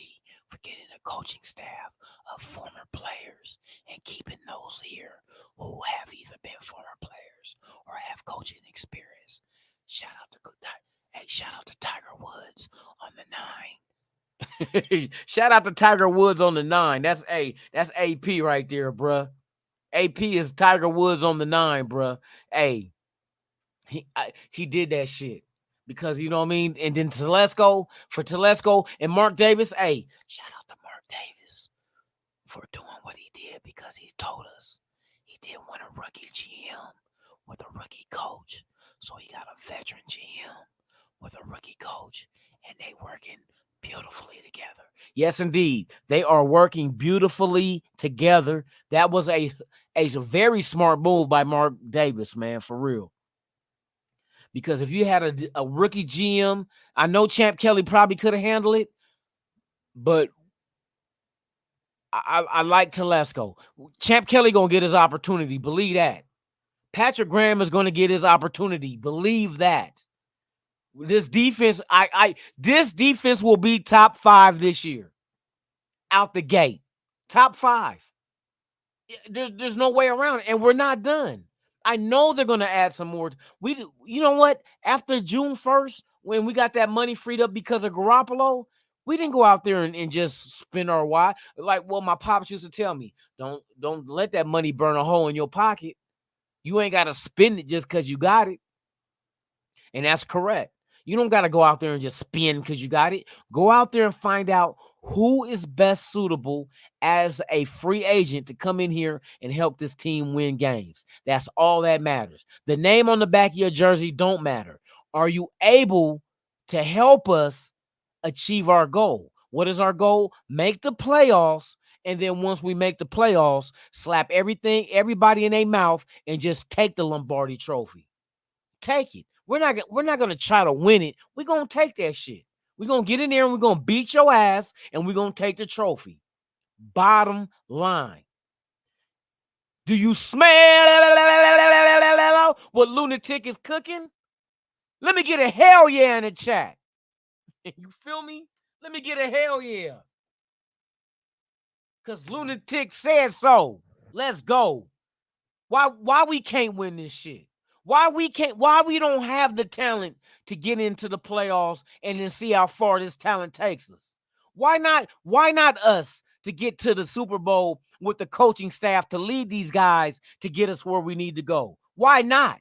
for getting a coaching staff of former players and keeping those here who have either been former players or have coaching experience. Shout out to Tiger Woods on the 9. Shout out to Tiger Woods on the 9. That's AP right there, bruh. AP is Tiger Woods on the 9, bruh. Hey, he did that shit because you know what I mean. And then Telesco and Mark Davis. Hey, shout out to Mark Davis for doing what he did because he told us he didn't want a rookie GM with a rookie coach, so he got a veteran GM with a rookie coach, and they working beautifully together. Yes, indeed. They are working beautifully together. That was a very smart move by Mark Davis, man, for real. Because if you had a rookie GM, I know Champ Kelly probably could have handled it, but I like Telesco. Champ Kelly going to get his opportunity. Believe that. Patrick Graham is going to get his opportunity. Believe that. This defense, this defense will be top 5 this year. Out the gate. Top 5. There's no way around it. And we're not done. I know they're going to add some more. You know what? After June 1st, when we got that money freed up because of Garoppolo, we didn't go out there and just spend our why. Like, well, my pops used to tell me, don't let that money burn a hole in your pocket. You ain't got to spend it just because you got it. And that's correct. You don't got to go out there and just spend because you got it. Go out there and find out who is best suitable as a free agent to come in here and help this team win games. That's all that matters. The name on the back of your jersey don't matter. Are you able to help us achieve our goal? What is our goal? Make the playoffs. And then once we make the playoffs, slap everybody in their mouth and just take the Lombardi trophy. Take it. We're not going to try to win it. We're going to take that shit. We're going to get in there and we're going to beat your ass and we're going to take the trophy. Bottom line. Do you smell what Lunatik is cooking? Let me get a hell yeah in the chat. You feel me? Let me get a hell yeah. Because Lunatik said so. Let's go. Why we can't win this shit? Why we don't have the talent to get into the playoffs and then see how far this talent takes us? Why not us to get to the Super Bowl with the coaching staff to lead these guys to get us where we need to go? Why not?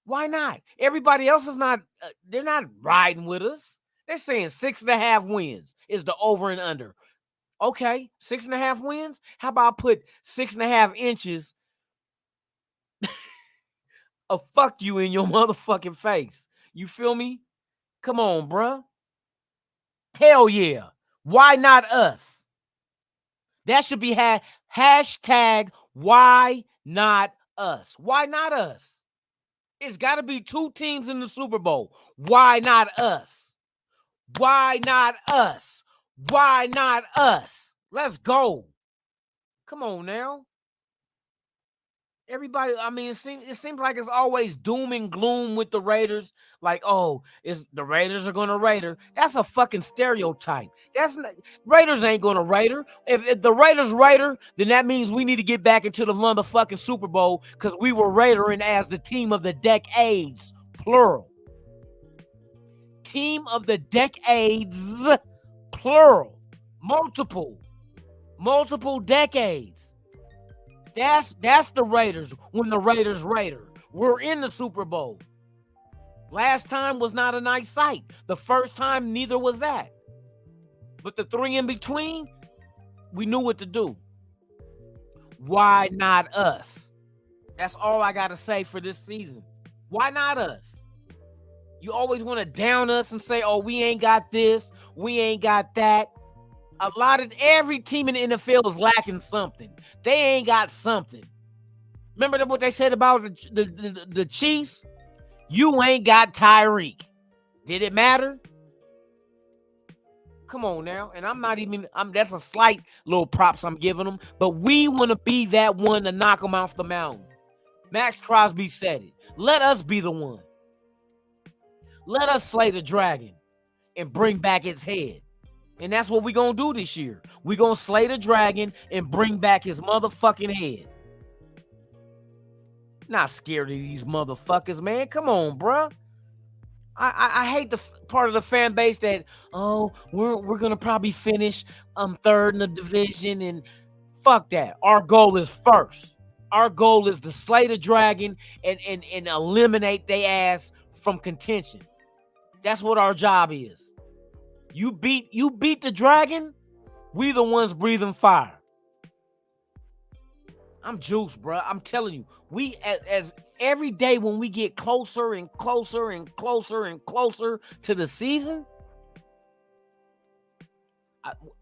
Why not? Everybody else is not, they're not riding with us. They're saying 6.5 wins is the over and under. Okay, 6.5 wins? How about I put 6.5 inches of fuck you in your motherfucking face? You feel me? Come on, bruh. Hell yeah. Why not us? That should be hashtag why not us? Why not us? It's got to be 2 teams in the Super Bowl. Why not us? Why not us? Why not us? Let's go. Come on now. Everybody, I mean, it seems like it's always doom and gloom with the Raiders. Like, oh, the Raiders are going to Raider. That's a fucking stereotype. Raiders ain't going to Raider. If the Raiders Raider, then that means we need to get back into the motherfucking Super Bowl because we were Raidering as the team of the decades, plural. Team of the decades, plural. Multiple decades. That's the Raiders when the Raiders Raider. We're in the Super Bowl. Last time was not a nice sight. The first time, neither was that. But the 3 in between, we knew what to do. Why not us? That's all I got to say for this season. Why not us? You always want to down us and say, oh, we ain't got this, we ain't got that. A lot of every team in the NFL is lacking something. They ain't got something. Remember what they said about the Chiefs? You ain't got Tyreek. Did it matter? Come on now. And that's a slight little props I'm giving them. But we want to be that one to knock them off the mountain. Max Crosby said it. Let us be the one. Let us slay the dragon and bring back its head. And that's what we're going to do this year. We're going to slay the dragon and bring back his motherfucking head. Not scared of these motherfuckers, man. Come on, bruh. I hate the part of the fan base that, oh, we're going to probably finish third in the division, and fuck that. Our goal is first. Our goal is to slay the dragon and eliminate their ass from contention. That's what our job is. You beat the dragon, we the ones breathing fire. I'm juiced, bro. I'm telling you, we as every day when we get closer and closer and closer and closer to the season,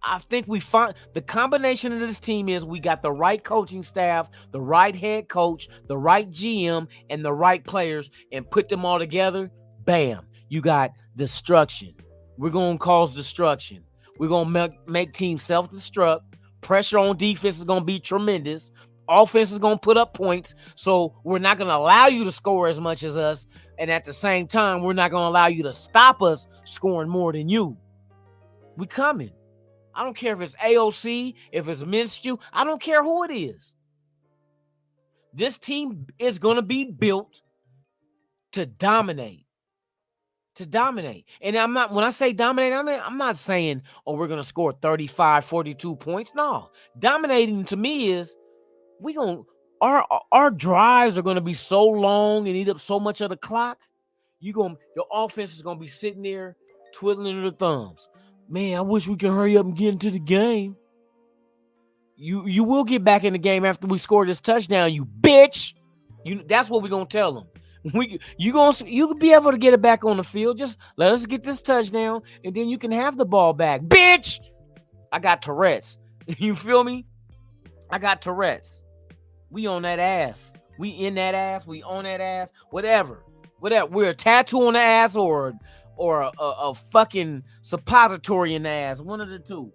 I think we find the combination of this team is we got the right coaching staff, the right head coach, the right GM, and the right players, and put them all together. Bam, you got destruction. We're going to cause destruction. We're going to make teams self-destruct. Pressure on defense is going to be tremendous. Offense is going to put up points. So we're not going to allow you to score as much as us. And at the same time, we're not going to allow you to stop us scoring more than you. We coming. I don't care if it's AOC, if it's Minshew. I don't care who it is. This team is going to be built to dominate. To dominate. And when I say dominate, I'm not saying, oh, we're going to score 35, 42 points. No. Dominating to me is our drives are going to be so long and eat up so much of the clock. Your offense is going to be sitting there twiddling their thumbs. Man, I wish we could hurry up and get into the game. You will get back in the game after we score this touchdown, you bitch. That's what we're going to tell them. You can be able to get it back on the field. Just let us get this touchdown, and then you can have the ball back, bitch. I got Tourette's. You feel me? I got Tourette's. We on that ass. We in that ass. We on that ass. Whatever. We're a tattoo on the ass or a fucking suppository in the ass. One of the two.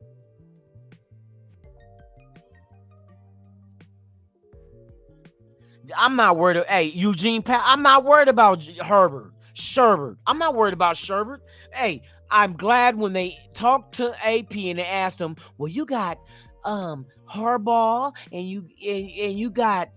I'm not worried. Eugene Pat. I'm not worried about Sherbert. I'm not worried about Sherbert. Hey, I'm glad when they talked to AP and they asked him, well, you got Harbaugh and you got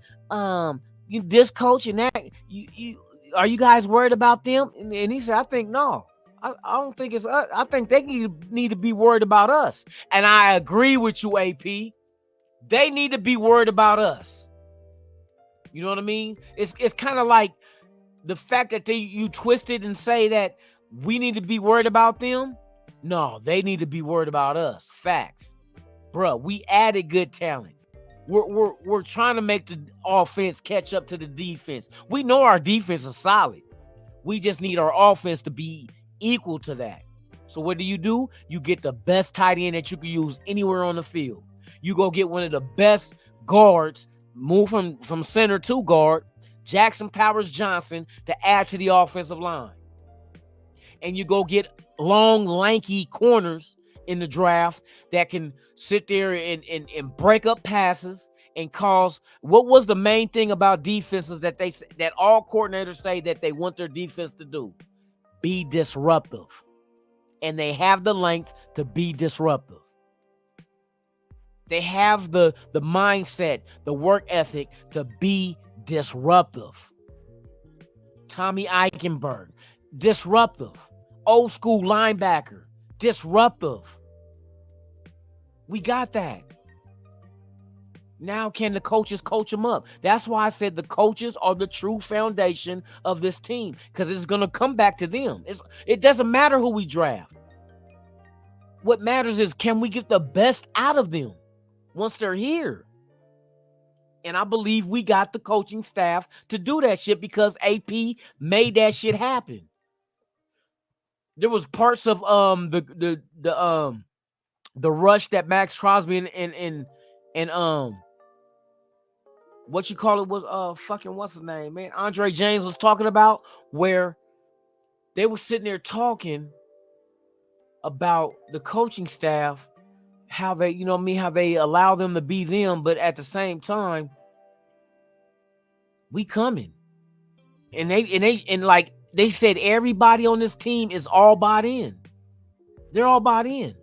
this coach and that. You are you guys worried about them? And he said, I think no. I don't think it's us. I think they need to be worried about us. And I agree with you, AP. They need to be worried about us. You know what I mean? It's kind of like the fact that you twist it and say that we need to be worried about them. No, they need to be worried about us. Facts. Bruh, we added good talent. We're trying to make the offense catch up to the defense. We know our defense is solid. We just need our offense to be equal to that. So what do? You get the best tight end that you can use anywhere on the field. You go get one of the best guards, move from center to guard, Jackson Powers Johnson, to add to the offensive line. And you go get long, lanky corners in the draft that can sit there and break up passes and cause. What was the main thing about defenses that all coordinators say that they want their defense to do? Be disruptive. And they have the length to be disruptive. They have the mindset, the work ethic to be disruptive. Tommy Eichenberg, disruptive. Old school linebacker, disruptive. We got that. Now can the coaches coach them up? That's why I said the coaches are the true foundation of this team, because it's going to come back to them. It doesn't matter who we draft. What matters is, can we get the best out of them once they're here? And I believe we got the coaching staff to do that shit because AP made that shit happen. There was parts of the rush that Max Crosby and what you call it was fucking what's his name, man? Andre James was talking about, where they were sitting there talking about the coaching staff, how they, you know what I mean, how they allow them to be them, but at the same time, we coming. And like they said, everybody on this team is all bought in. They're all bought in.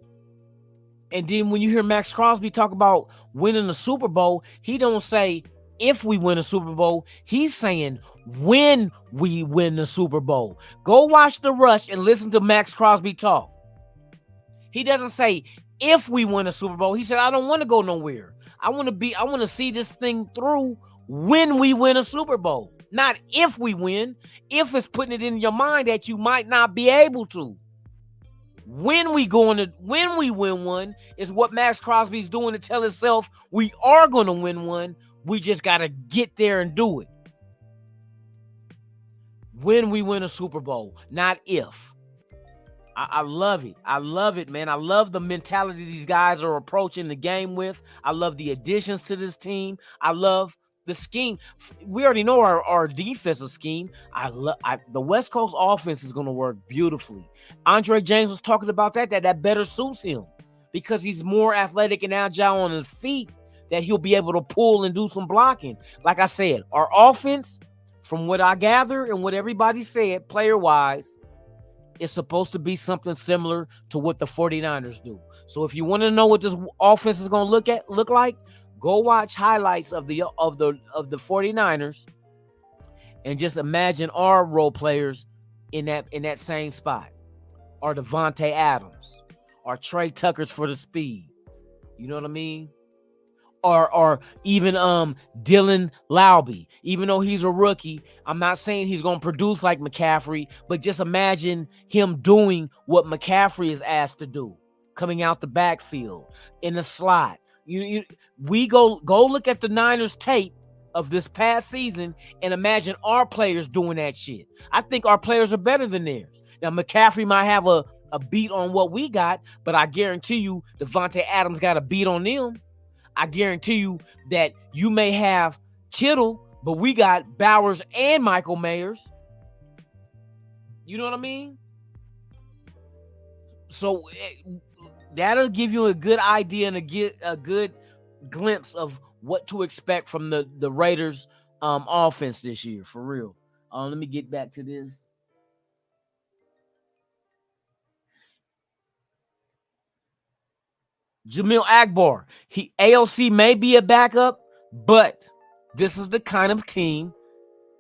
And then when you hear Max Crosby talk about winning the Super Bowl, he don't say if we win a Super Bowl, he's saying when we win the Super Bowl. Go watch The Rush and listen to Max Crosby talk. He doesn't say if we win a Super Bowl. He said, I don't want to go nowhere. I want to see this thing through when we win a Super Bowl. Not if we win. If it's putting it in your mind that you might not be able to. When we win one is what Max Crosby's doing to tell himself we are going to win one. We just got to get there and do it. When we win a Super Bowl, not if. I love it. I love it, man. I love the mentality these guys are approaching the game with. I love the additions to this team. I love the scheme. We already know our defensive scheme. The West Coast offense is going to work beautifully. Andre James was talking about that better suits him because he's more athletic and agile on his feet, that he'll be able to pull and do some blocking. Like I said, our offense, from what I gather and what everybody said, player-wise, is supposed to be something similar to what the 49ers do. So if you want to know what this offense is going to look like, go watch highlights of the 49ers and just imagine our role players in that same spot. Or Devontae Adams, or Trey Tuckers for the speed. You know what I mean? Or even Dylan Laube. Even though he's a rookie, I'm not saying he's going to produce like McCaffrey, but just imagine him doing what McCaffrey is asked to do, coming out the backfield in the slot. We go look at the Niners tape of this past season and imagine our players doing that shit. I think our players are better than theirs. Now McCaffrey might have a beat on what we got, but I guarantee you Devontae Adams got a beat on them. I guarantee you that you may have Kittle, but we got Bowers and Michael Mayers. You know what I mean? So that'll give you a good idea and a good glimpse of what to expect from the Raiders offense this year, for real. Let me get back to this. Jamil Agbar, AOC may be a backup, but this is the kind of team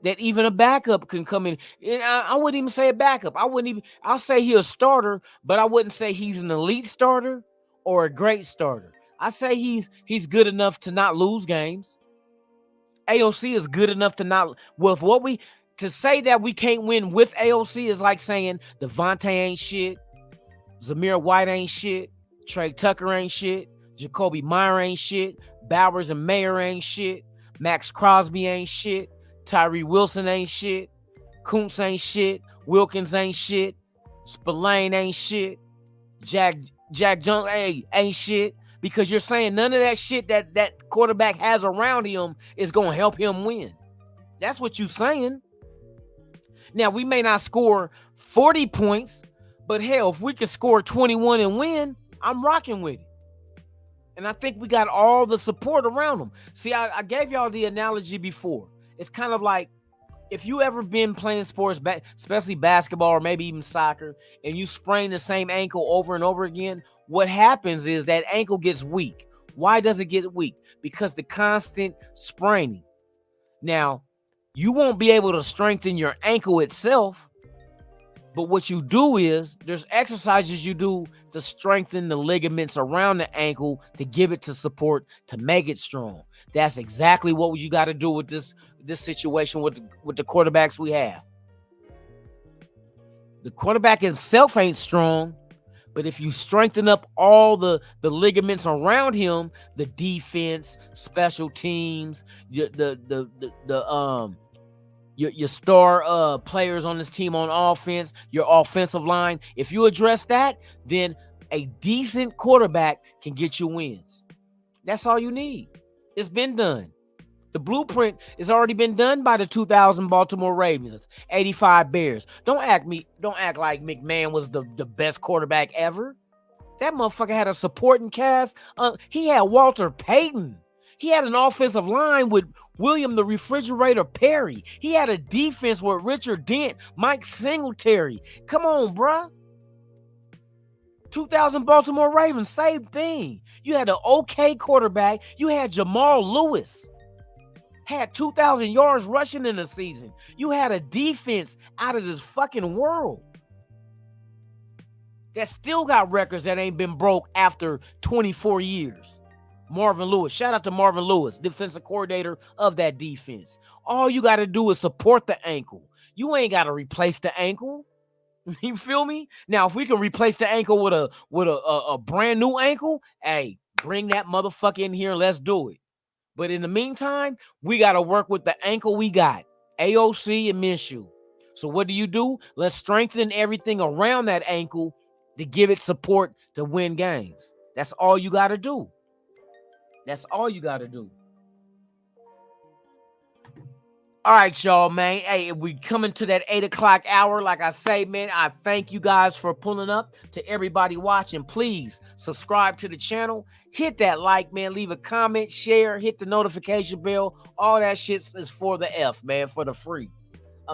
that even a backup can come in. And I wouldn't even say a backup. I'll say he's a starter, but I wouldn't say he's an elite starter or a great starter. I say he's good enough to not lose games. AOC is good enough to not, with what to say that we can't win with AOC is like saying Devontae ain't shit, Zamir White ain't shit, Trey Tucker ain't shit, Jacoby Meyer ain't shit, Bowers and Mayer ain't shit, Max Crosby ain't shit, Tyree Wilson ain't shit, Kuntz ain't shit, Wilkins ain't shit, Spillane ain't shit, Jack Jones ain't shit, because you're saying none of that shit that quarterback has around him is going to help him win. That's what you're saying. Now, we may not score 40 points, but hell, if we could score 21 and win, I'm rocking with it. And I think we got all the support around them. See, I gave y'all the analogy before. It's kind of like if you ever been playing sports, especially basketball or maybe even soccer, and you sprain the same ankle over and over again, what happens is that ankle gets weak. Why does it get weak? Because the constant spraining. Now, you won't be able to strengthen your ankle itself, but what you do is there's exercises you do to strengthen the ligaments around the ankle to give it to support, to make it strong. That's exactly what you got to do with this situation with the quarterbacks we have. The quarterback himself ain't strong, But if you strengthen up all the ligaments around him, the defense, special teams, your star players on this team on offense, your offensive line, if you address that, then a decent quarterback can get you wins. That's all you need. It's been done. The blueprint has already been done by the 2000 Baltimore Ravens, 85 Bears. Don't act like McMahon was the best quarterback ever. That motherfucker had a supporting cast. He had Walter Payton. He had an offensive line with William the Refrigerator Perry. He had a defense with Richard Dent, Mike Singletary. Come on, bruh. 2000 Baltimore Ravens, same thing. You had an okay quarterback. You had Jamal Lewis. Had 2,000 yards rushing in the season. You had a defense out of this fucking world that still got records that ain't been broke after 24 years. Marvin Lewis. Shout out to Marvin Lewis, defensive coordinator of that defense. All you got to do is support the ankle. You ain't got to replace the ankle. You feel me? Now, if we can replace the ankle with a brand new ankle, hey, bring that motherfucker in here and let's do it. But in the meantime, we got to work with the ankle we got, AOC and Minshew. So what do? Let's strengthen everything around that ankle to give it support to win games. That's all you got to do. That's all you got to do. All right, y'all, man. Hey, we coming to that 8 o'clock hour. Like I say, man, I thank you guys for pulling up. To everybody watching, please subscribe to the channel. Hit that like, man. Leave a comment, share, hit the notification bell. All that shit is for the F, man, for the free.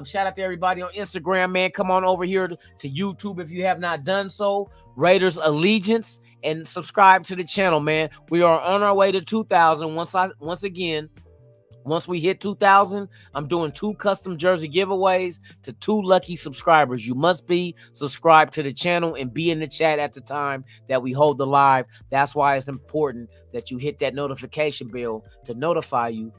Shout out to everybody on Instagram, man. Come on over here to YouTube if you have not done so. Raiders Allegiance, and subscribe to the channel, man. We are on our way to 2,000. Once we hit 2,000, I'm doing 2 custom jersey giveaways to 2 lucky subscribers. You must be subscribed to the channel and be in the chat at the time that we hold the live. That's why it's important that you hit that notification bell to notify you.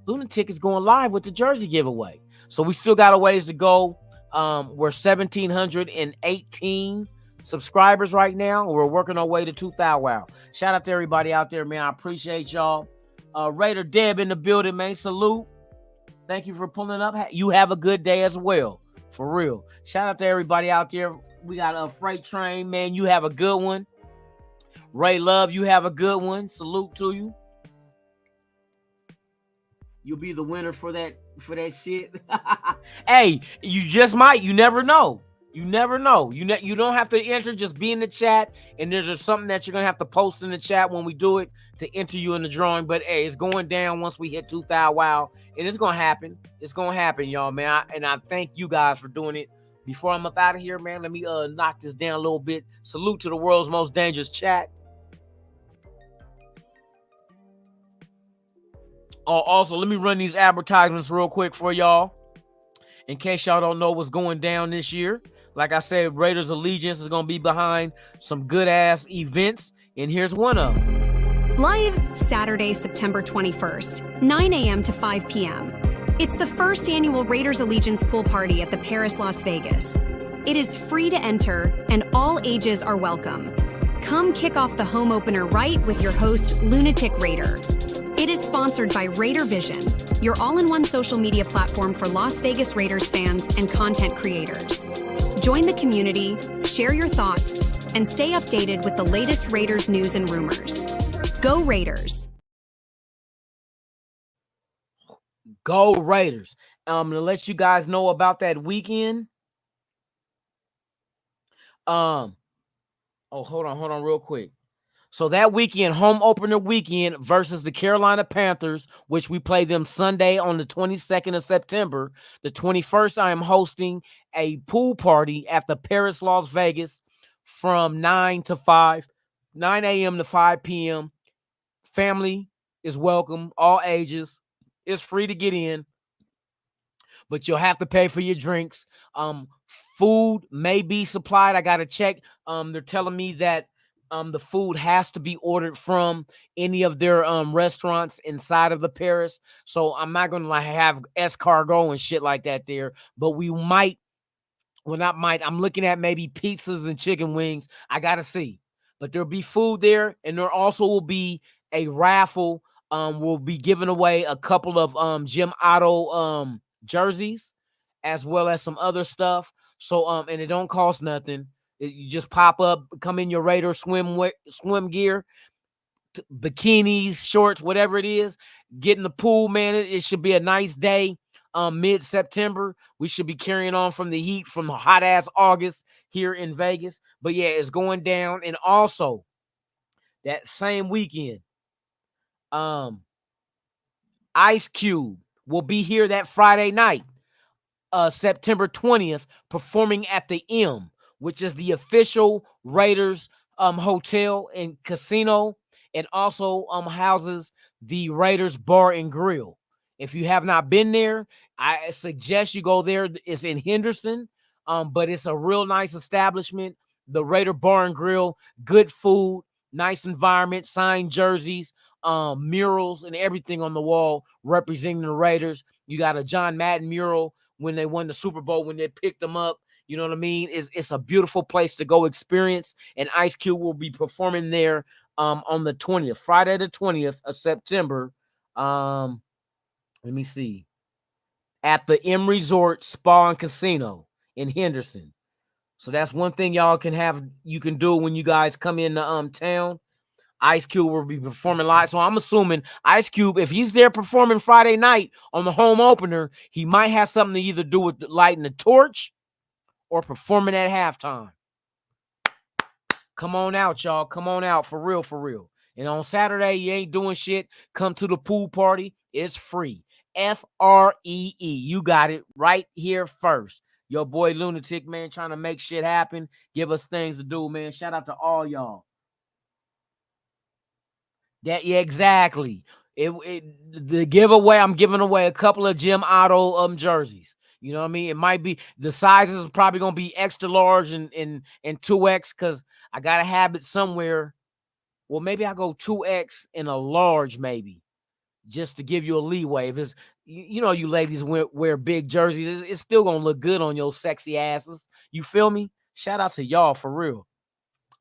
Lunatik is going live with the jersey giveaway. So we still got a ways to go. We're 1,718 subscribers right now. We're working our way to 2,000. Wow. Shout out to everybody out there, man. I appreciate y'all. Raider Deb in the building, man. Salute. Thank you for pulling up. You have a good day as well. For real. Shout out to everybody out there. We got a freight train, man. You have a good one. Ray Love, you have a good one. Salute to you. You'll be the winner for that shit. Hey, you just might. You never know. You never know. You don't have to enter. Just be in the chat, and there's just something that you're gonna have to post in the chat when we do it to enter you in the drawing. But hey, it's going down once we hit 2,000. Wow, and it's gonna happen. It's gonna happen, y'all, man. I thank you guys for doing it. Before I'm up out of here, man, let me knock this down a little bit. Salute to the world's most dangerous chat. Also, let me run these advertisements real quick for y'all, in case y'all don't know what's going down this year. Like I said, Raiders Allegiance is going to be behind some good-ass events, and here's one of them. Live Saturday, September 21st, 9 a.m. to 5 p.m. It's the first annual Raiders Allegiance pool party at the Paris, Las Vegas. It is free to enter, and all ages are welcome. Come kick off the home opener right with your host, Lunatic Raider. It is sponsored by Raider Vision, your all-in-one social media platform for Las Vegas Raiders fans and content creators. Join the community, share your thoughts, and stay updated with the latest Raiders news and rumors. Go Raiders! Go Raiders! To let you guys know about that weekend. Hold on real quick. So that weekend, home opener weekend versus the Carolina Panthers, which we play them Sunday on the 22nd of September. The 21st, I am hosting a pool party at the Paris, Las Vegas from 9 a.m. to 5 p.m. Family is welcome, all ages. It's free to get in, but you'll have to pay for your drinks. Food may be supplied. I got to check. They're telling me that the food has to be ordered from any of their restaurants inside of the Paris. So I'm not going to have escargot and shit like that there, but we might Well, not might. I'm looking at maybe pizzas and chicken wings. I gotta see, but there'll be food there, and there also will be a raffle. We'll be giving away a couple of Jim Otto jerseys, as well as some other stuff. So and it don't cost nothing. You just pop up, come in your Raider swim gear, bikinis, shorts, whatever it is. Get in the pool, man. It should be a nice day. Mid-September, we should be carrying on from the heat from the hot ass August here in Vegas. But yeah, it's going down. And also that same weekend, Ice Cube will be here that Friday night, September 20th, performing at the M, which is the official Raiders hotel and casino, and also houses the Raiders Bar and Grill. If you have not been there, I suggest you go there. It's in Henderson, but it's a real nice establishment. The Raider Bar and Grill, good food, nice environment, signed jerseys, murals, and everything on the wall representing the Raiders. You got a John Madden mural when they won the Super Bowl, when they picked them up. You know what I mean? It's a beautiful place to go experience. And Ice Cube will be performing there on the 20th, Friday the 20th of September. Let me see. At the M Resort Spa and Casino in Henderson. So that's one thing y'all you can do when you guys come into town. Ice Cube will be performing live. So I'm assuming Ice Cube, if he's there performing Friday night on the home opener, he might have something to either do with lighting the torch or performing at halftime. Come on out, y'all. Come on out, for real, for real. And on Saturday, you ain't doing shit. Come to the pool party. It's free. FREE. You got it right here first. Your boy Lunatic, man, trying to make shit happen. Give us things to do, man. Shout out to all y'all. Yeah, exactly. The giveaway, I'm giving away a couple of Jim Otto jerseys. You know what I mean? It might be the sizes are probably gonna be extra large and 2X, because I gotta have it somewhere. Well, maybe I go 2X and a large, maybe, just to give you a leeway. If it's, you know, you ladies wear big jerseys, it's still gonna look good on your sexy asses. You feel me? Shout out to y'all, for real.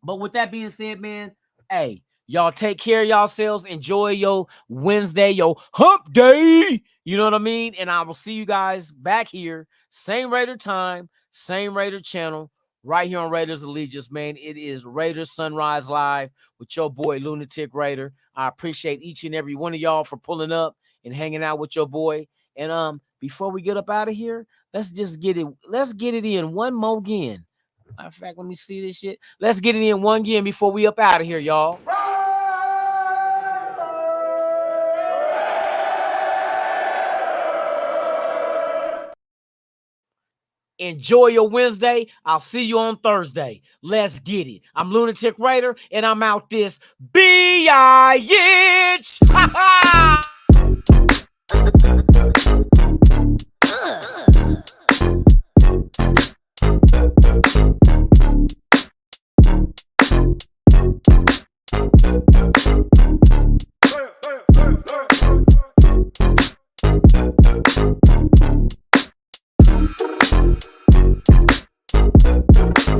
But with that being said, man, hey, y'all take care of yourselves. Enjoy your Wednesday, your hump day. You know what I mean? And I will see you guys back here. Same Raider time, same Raider channel, right here on Raiders Allegiance, man. It is Raiders Sunrise Live with your boy Lunatic Raider. I appreciate each and every one of y'all for pulling up and hanging out with your boy. And before we get up out of here, let's get it in one more again. Matter of fact, let me see this shit. Let's get it in one again before we up out of here, y'all. Enjoy your Wednesday. I'll see you on Thursday. Let's get it. I'm Lunatic Raider, and I'm out this bitch.